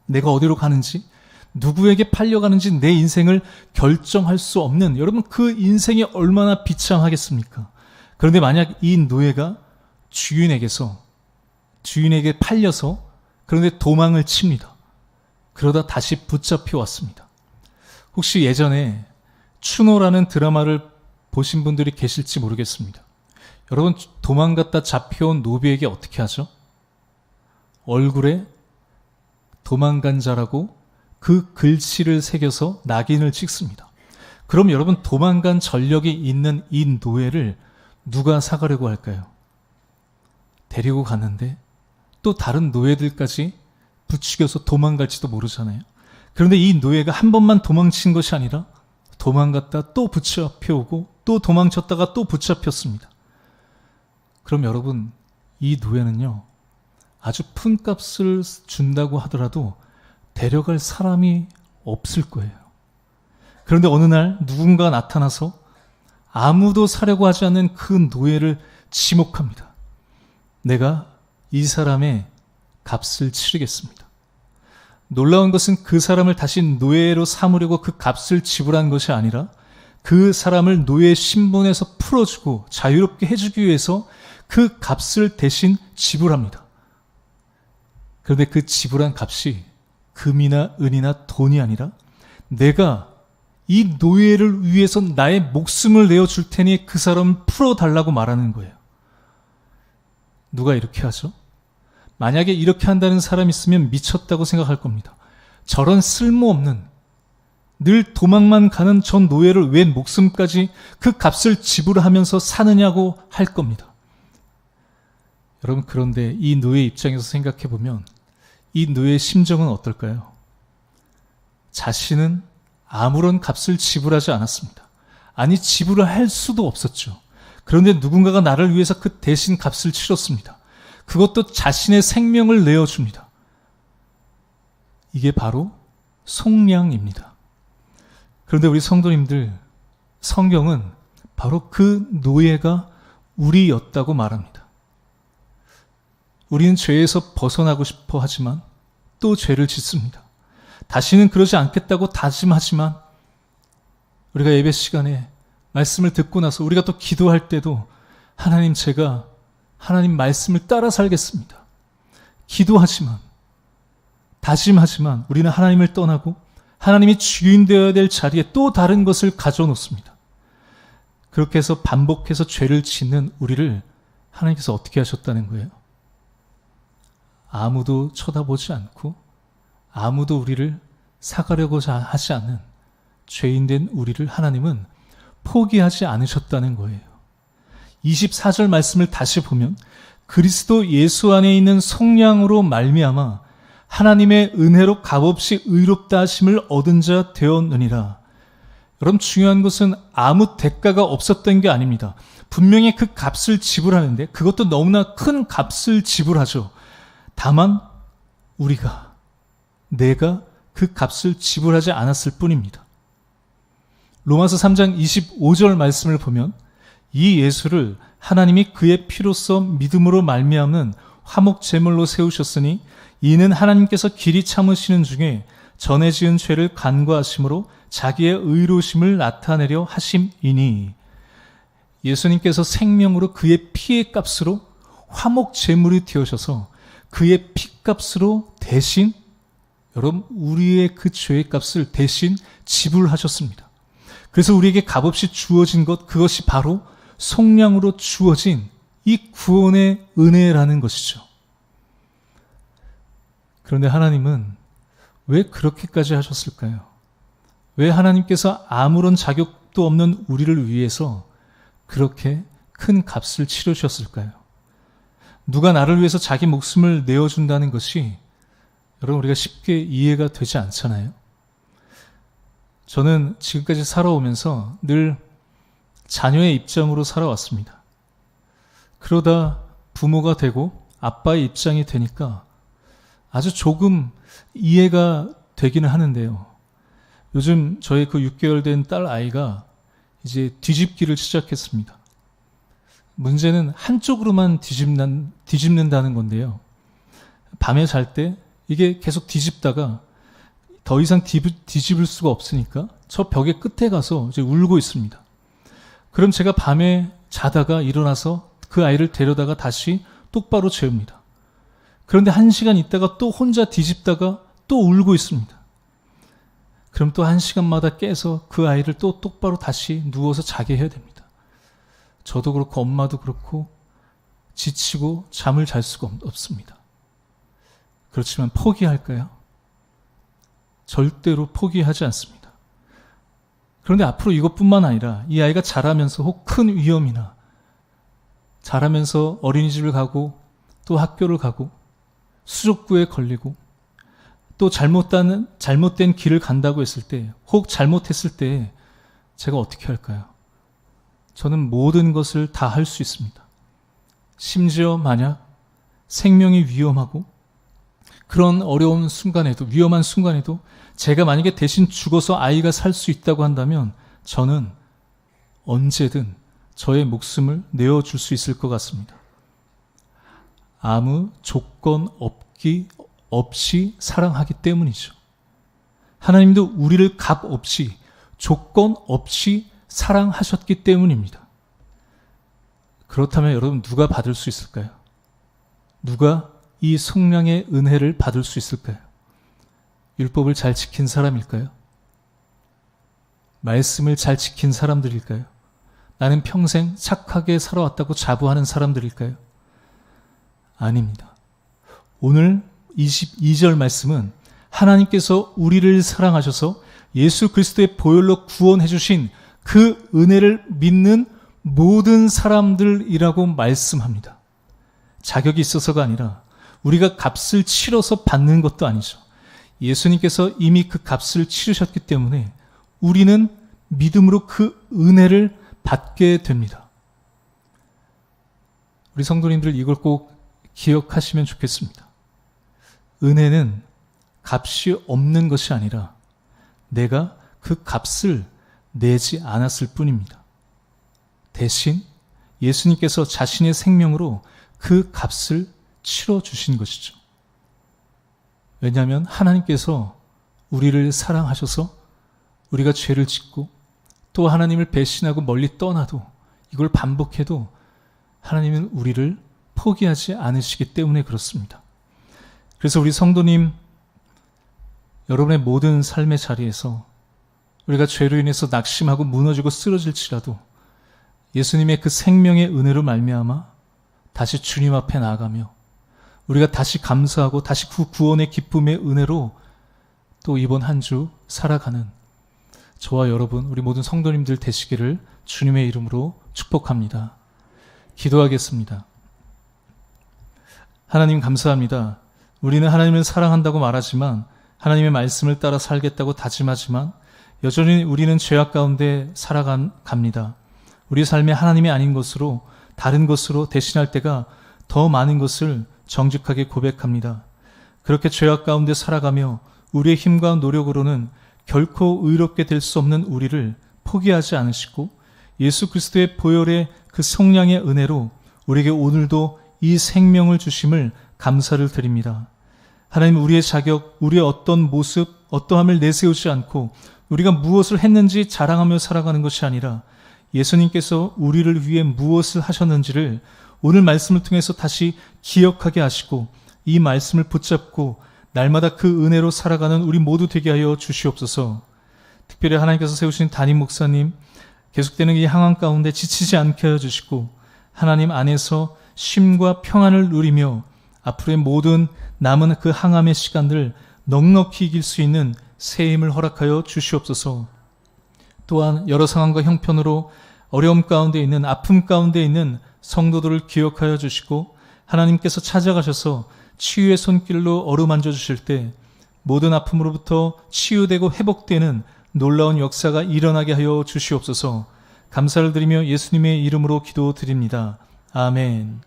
내가 어디로 가는지, 누구에게 팔려가는지 내 인생을 결정할 수 없는, 여러분 그 인생이 얼마나 비참하겠습니까? 그런데 만약 이 노예가 주인에게 팔려서 그런데 도망을 칩니다. 그러다 다시 붙잡혀 왔습니다. 혹시 예전에 추노라는 드라마를 보신 분들이 계실지 모르겠습니다. 여러분 도망갔다 잡혀온 노비에게 어떻게 하죠? 얼굴에 도망간 자라고 그 글씨를 새겨서 낙인을 찍습니다. 그럼 여러분 도망간 전력이 있는 이 노예를 누가 사가려고 할까요? 데리고 갔는데 또 다른 노예들까지 부추겨서 도망갈지도 모르잖아요. 그런데 이 노예가 한 번만 도망친 것이 아니라 도망갔다 또 붙잡혀오고 또 도망쳤다가 또 붙잡혔습니다. 그럼 여러분 이 노예는요 아주 푼값을 준다고 하더라도 데려갈 사람이 없을 거예요. 그런데 어느 날 누군가 나타나서 아무도 사려고 하지 않는 그 노예를 지목합니다. 내가 이 사람의 값을 치르겠습니다. 놀라운 것은 그 사람을 다시 노예로 삼으려고 그 값을 지불한 것이 아니라 그 사람을 노예 신분에서 풀어주고 자유롭게 해주기 위해서 그 값을 대신 지불합니다. 그런데 그 지불한 값이 금이나 은이나 돈이 아니라 내가 이 노예를 위해서 나의 목숨을 내어줄 테니 그 사람을 풀어달라고 말하는 거예요. 누가 이렇게 하죠? 만약에 이렇게 한다는 사람이 있으면 미쳤다고 생각할 겁니다. 저런 쓸모없는 늘 도망만 가는 전 노예를 왜 목숨까지 그 값을 지불하면서 사느냐고 할 겁니다. 여러분 그런데 이 노예 입장에서 생각해 보면 이 노예의 심정은 어떨까요? 자신은 아무런 값을 지불하지 않았습니다. 아니 지불을 할 수도 없었죠. 그런데 누군가가 나를 위해서 그 대신 값을 치렀습니다. 그것도 자신의 생명을 내어줍니다. 이게 바로 속량입니다. 그런데 우리 성도님들, 성경은 바로 그 노예가 우리였다고 말합니다. 우리는 죄에서 벗어나고 싶어 하지만 또 죄를 짓습니다. 다시는 그러지 않겠다고 다짐하지만 우리가 예배 시간에 말씀을 듣고 나서 우리가 또 기도할 때도 하나님 제가 하나님 말씀을 따라 살겠습니다. 기도하지만 다짐하지만 우리는 하나님을 떠나고 하나님이 주인 되어야 될 자리에 또 다른 것을 가져놓습니다. 그렇게 해서 반복해서 죄를 짓는 우리를 하나님께서 어떻게 하셨다는 거예요? 아무도 쳐다보지 않고 아무도 우리를 사가려고 하지 않는 죄인된 우리를 하나님은 포기하지 않으셨다는 거예요. 24절 말씀을 다시 보면 그리스도 예수 안에 있는 속량으로 말미암아 하나님의 은혜로 값없이 의롭다 하심을 얻은 자 되었느니라. 여러분 중요한 것은 아무 대가가 없었던 게 아닙니다. 분명히 그 값을 지불하는데 그것도 너무나 큰 값을 지불하죠. 다만 내가 그 값을 지불하지 않았을 뿐입니다. 로마서 3장 25절 말씀을 보면 이 예수를 하나님이 그의 피로써 믿음으로 말미암는 화목 제물로 세우셨으니 이는 하나님께서 길이 참으시는 중에 전에 지은 죄를 간과하심으로 자기의 의로우심을 나타내려 하심이니 예수님께서 생명으로 그의 피의 값으로 화목 제물이 되어셔서 그의 피값으로 대신 여러분 우리의 그 죄의 값을 대신 지불하셨습니다. 그래서 우리에게 값없이 주어진 것 그것이 바로 속량으로 주어진 이 구원의 은혜라는 것이죠. 그런데 하나님은 왜 그렇게까지 하셨을까요? 왜 하나님께서 아무런 자격도 없는 우리를 위해서 그렇게 큰 값을 치르셨을까요? 누가 나를 위해서 자기 목숨을 내어준다는 것이 여러분 우리가 쉽게 이해가 되지 않잖아요. 저는 지금까지 살아오면서 늘 자녀의 입장으로 살아왔습니다. 그러다 부모가 되고 아빠의 입장이 되니까 아주 조금 이해가 되기는 하는데요. 요즘 저희 그 6개월 된 딸 아이가 이제 뒤집기를 시작했습니다. 문제는 한쪽으로만 뒤집는다는 건데요. 밤에 잘 때 이게 계속 뒤집다가 더 이상 뒤집을 수가 없으니까 저 벽의 끝에 가서 이제 울고 있습니다. 그럼 제가 밤에 자다가 일어나서 그 아이를 데려다가 다시 똑바로 재웁니다. 그런데 1시간 있다가 또 혼자 뒤집다가 또 울고 있습니다. 그럼 또 1시간마다 깨서 그 아이를 또 똑바로 다시 누워서 자게 해야 됩니다. 저도 그렇고 엄마도 그렇고 지치고 잠을 잘 수가 없습니다. 그렇지만 포기할까요? 절대로 포기하지 않습니다. 그런데 앞으로 이것뿐만 아니라 이 아이가 자라면서 혹 큰 위험이나 자라면서 어린이집을 가고 또 학교를 가고 수족구에 걸리고 또 잘못된 길을 간다고 했을 때, 혹 잘못했을 때 제가 어떻게 할까요? 저는 모든 것을 다 할 수 있습니다. 심지어 만약 생명이 위험하고 그런 어려운 순간에도, 위험한 순간에도 제가 만약에 대신 죽어서 아이가 살 수 있다고 한다면 저는 언제든 저의 목숨을 내어줄 수 있을 것 같습니다. 아무 조건 없이 사랑하기 때문이죠. 하나님도 우리를 값 없이, 조건 없이 사랑하셨기 때문입니다. 그렇다면 여러분, 누가 받을 수 있을까요? 누가 이 성령의 은혜를 받을 수 있을까요? 율법을 잘 지킨 사람일까요? 말씀을 잘 지킨 사람들일까요? 나는 평생 착하게 살아왔다고 자부하는 사람들일까요? 아닙니다. 오늘 22절 말씀은 하나님께서 우리를 사랑하셔서 예수 그리스도의 보혈로 구원해 주신 그 은혜를 믿는 모든 사람들이라고 말씀합니다. 자격이 있어서가 아니라 우리가 값을 치러서 받는 것도 아니죠. 예수님께서 이미 그 값을 치르셨기 때문에 우리는 믿음으로 그 은혜를 받게 됩니다. 우리 성도님들 이걸 꼭 기억하시면 좋겠습니다. 은혜는 값이 없는 것이 아니라 내가 그 값을 내지 않았을 뿐입니다. 대신 예수님께서 자신의 생명으로 그 값을 치러주신 것이죠. 왜냐하면 하나님께서 우리를 사랑하셔서 우리가 죄를 짓고 또 하나님을 배신하고 멀리 떠나도, 이걸 반복해도 하나님은 우리를 포기하지 않으시기 때문에 그렇습니다. 그래서 우리 성도님, 여러분의 모든 삶의 자리에서 우리가 죄로 인해서 낙심하고 무너지고 쓰러질지라도 예수님의 그 생명의 은혜로 말미암아 다시 주님 앞에 나아가며 우리가 다시 감사하고 다시 그 구원의 기쁨의 은혜로 또 이번 한 주 살아가는 저와 여러분, 우리 모든 성도님들 되시기를 주님의 이름으로 축복합니다. 기도하겠습니다. 하나님 감사합니다. 우리는 하나님을 사랑한다고 말하지만, 하나님의 말씀을 따라 살겠다고 다짐하지만 여전히 우리는 죄악 가운데 살아갑니다. 우리 삶에 하나님이 아닌 것으로, 다른 것으로 대신할 때가 더 많은 것을 정직하게 고백합니다. 그렇게 죄악 가운데 살아가며 우리의 힘과 노력으로는 결코 의롭게 될 수 없는 우리를 포기하지 않으시고 예수 그리스도의 보혈의 그 성량의 은혜로 우리에게 오늘도 이 생명을 주심을 감사를 드립니다. 하나님, 우리의 자격, 우리의 어떤 모습, 어떠함을 내세우지 않고 우리가 무엇을 했는지 자랑하며 살아가는 것이 아니라 예수님께서 우리를 위해 무엇을 하셨는지를 오늘 말씀을 통해서 다시 기억하게 하시고 이 말씀을 붙잡고 날마다 그 은혜로 살아가는 우리 모두 되게 하여 주시옵소서. 특별히 하나님께서 세우신 담임 목사님, 계속되는 이 항암 가운데 지치지 않게 하여 주시고 하나님 안에서 쉼과 평안을 누리며 앞으로의 모든 남은 그 항암의 시간들 넉넉히 이길 수 있는 새 힘을 허락하여 주시옵소서. 또한 여러 상황과 형편으로 어려움 가운데 있는, 아픔 가운데 있는 성도들을 기억하여 주시고 하나님께서 찾아가셔서 치유의 손길로 어루만져 주실 때 모든 아픔으로부터 치유되고 회복되는 놀라운 역사가 일어나게 하여 주시옵소서. 감사를 드리며 예수님의 이름으로 기도드립니다. 아멘.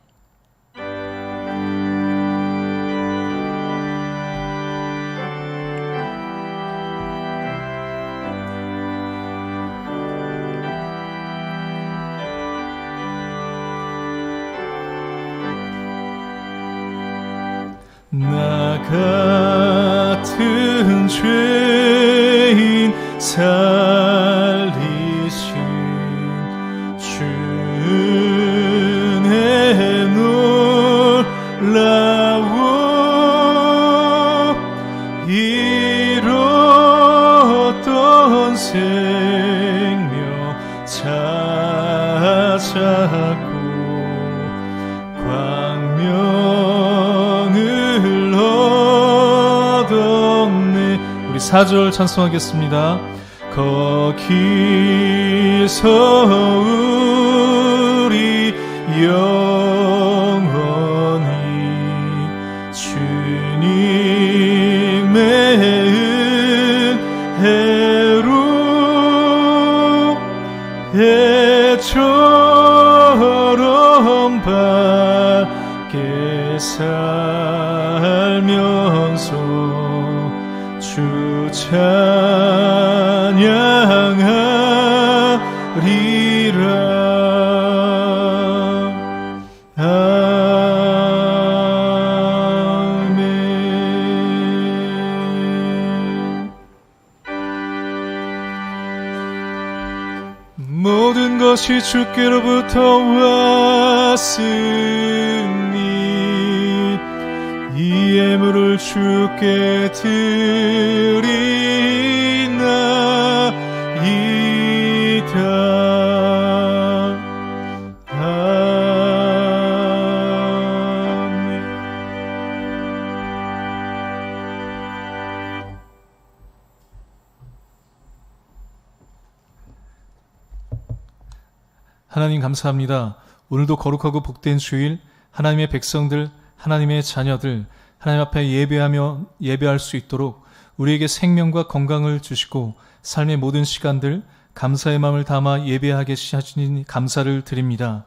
나 같은 죄인 살리신 주의 놀라워 잃었던 생명 찾았고 광명을 얻었네. 우리 4절 찬송하겠습니다. 거기서 우리 영원히 주님의 은혜로 해처럼 밝게 살면서 주 찬양하리라. 아멘. 모든 것이 주께로부터 왔으니 이 예물을 주께 드리나이다. 아멘. 하나님 감사합니다. 오늘도 거룩하고 복된 주일, 하나님의 백성들, 하나님의 자녀들, 하나님 앞에 예배할 수 있도록 우리에게 생명과 건강을 주시고 삶의 모든 시간들 감사의 마음을 담아 예배하게 하시니 감사를 드립니다.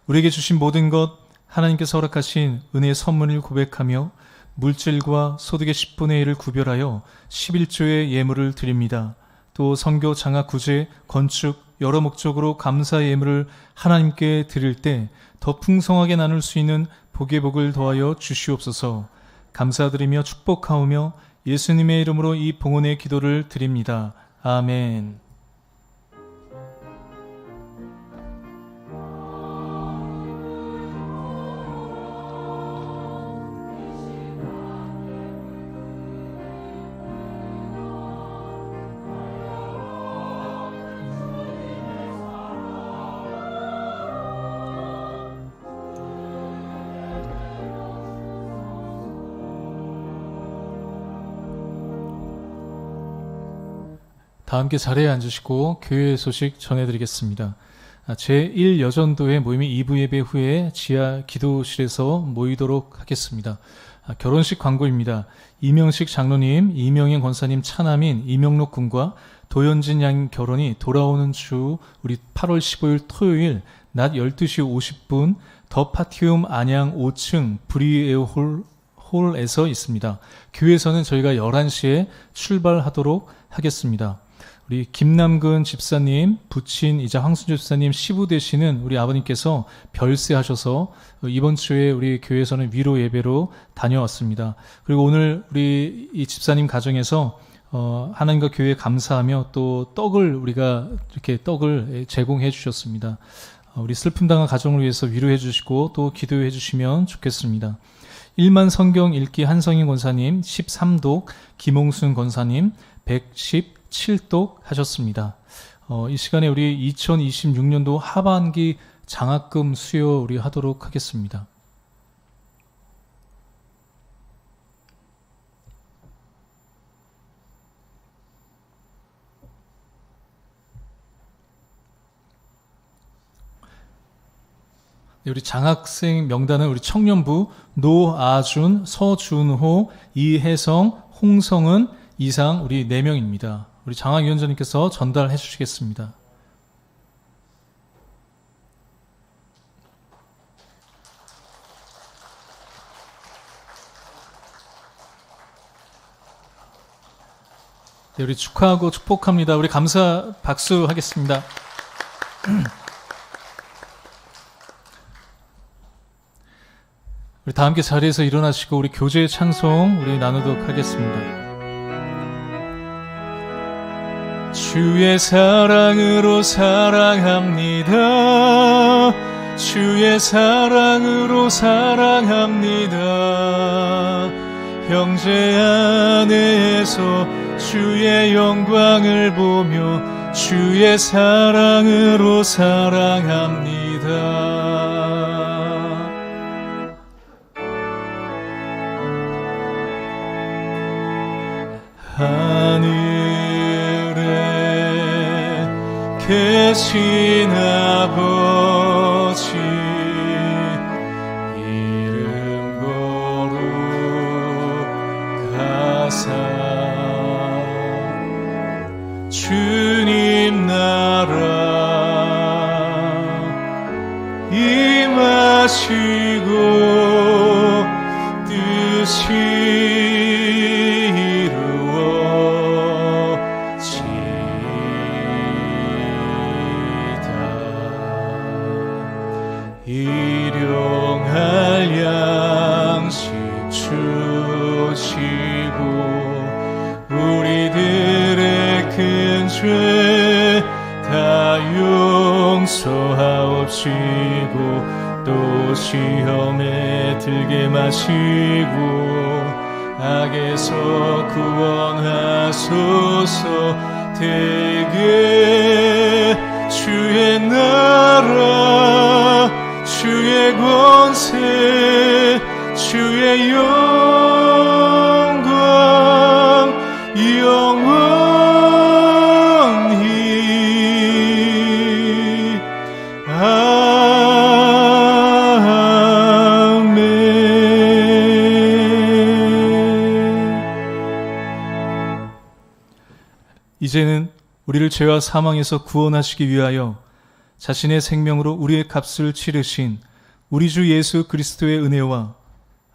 우리에게 주신 모든 것 하나님께서 허락하신 은혜의 선물을 고백하며 물질과 소득의 10분의 1을 구별하여 11조의 예물을 드립니다. 또 선교, 장학, 구제, 건축 여러 목적으로 감사의 예물을 하나님께 드릴 때 더 풍성하게 나눌 수 있는 복의 복을 더하여 주시옵소서. 감사드리며 축복하오며 예수님의 이름으로 이 봉헌의 기도를 드립니다. 아멘. 다 함께 자리에 앉으시고 교회 소식 전해드리겠습니다. 제1여전도회 모임이 2부 예배 후에 지하 기도실에서 모이도록 하겠습니다. 결혼식 광고입니다. 이명식 장로님, 이명현 권사님 차남인 이명록 군과 도현진 양 결혼이 돌아오는 주 우리 8월 15일 토요일 낮 12시 50분 더 파티움 안양 5층 브리에어 홀에서 있습니다. 교회에서는 저희가 11시에 출발하도록 하겠습니다. 우리 김남근 집사님, 부친이자 황순주 집사님 시부 되시는 우리 아버님께서 별세하셔서 이번 주에 우리 교회에서는 위로 예배로 다녀왔습니다. 그리고 오늘 우리 이 집사님 가정에서 하나님과 교회에 감사하며 또 우리가 이렇게 떡을 제공해 주셨습니다. 우리 슬픔 당한 가정을 위해서 위로해 주시고 또 기도해 주시면 좋겠습니다. 1만 성경 읽기 한성인 권사님, 13독 김홍순 권사님, 117독 하셨습니다. 이 시간에 우리 2026년도 하반기 장학금 수요 우리 하도록 하겠습니다. 우리 장학생 명단은 우리 청년부 노아준, 서준호, 이혜성, 홍성은 이상 우리 4명입니다. 우리 장학위원장님께서 전달해 주시겠습니다. 네, 우리 축하하고 축복합니다. 우리 감사 박수 하겠습니다. 우리 다 함께 자리에서 일어나시고 우리 교제 찬송 우리 나누도록 하겠습니다. 주의 사랑으로 사랑합니다. 주의 사랑으로 사랑합니다. 형제 안에서 주의 영광을 보며 주의 사랑으로 사랑합니다. 하늘에 되신 아버지 이름 거룩하사 주님 나라 임하시고 뜻이 이루어지다. 일용할 양식 주시고 우리들의 큰 죄 다 용서하옵시고 또 시험에 들게 마시고 악에서 구원하소서. 대개 주의 나라 주의 권세 주의 영광 영원히 이제는 우리를 죄와 사망에서 구원하시기 위하여 자신의 생명으로 우리의 값을 치르신 우리 주 예수 그리스도의 은혜와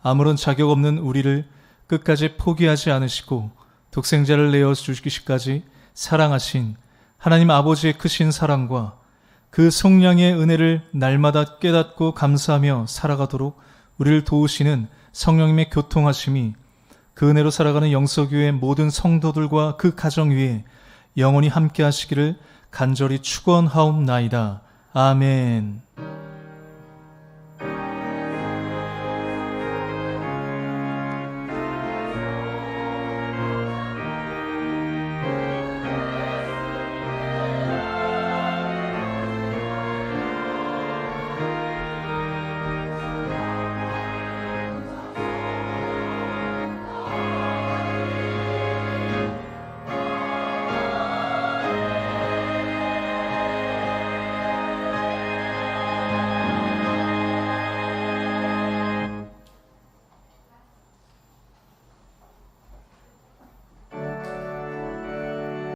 아무런 자격 없는 우리를 끝까지 포기하지 않으시고 독생자를 내어 주시기까지 사랑하신 하나님 아버지의 크신 사랑과 그 성량의 은혜를 날마다 깨닫고 감사하며 살아가도록 우리를 도우시는 성령님의 교통하심이 그 은혜로 살아가는 영서교회 모든 성도들과 그 가정 위에 영원히 함께 하시기를 간절히 축원하옵나이다. 아멘.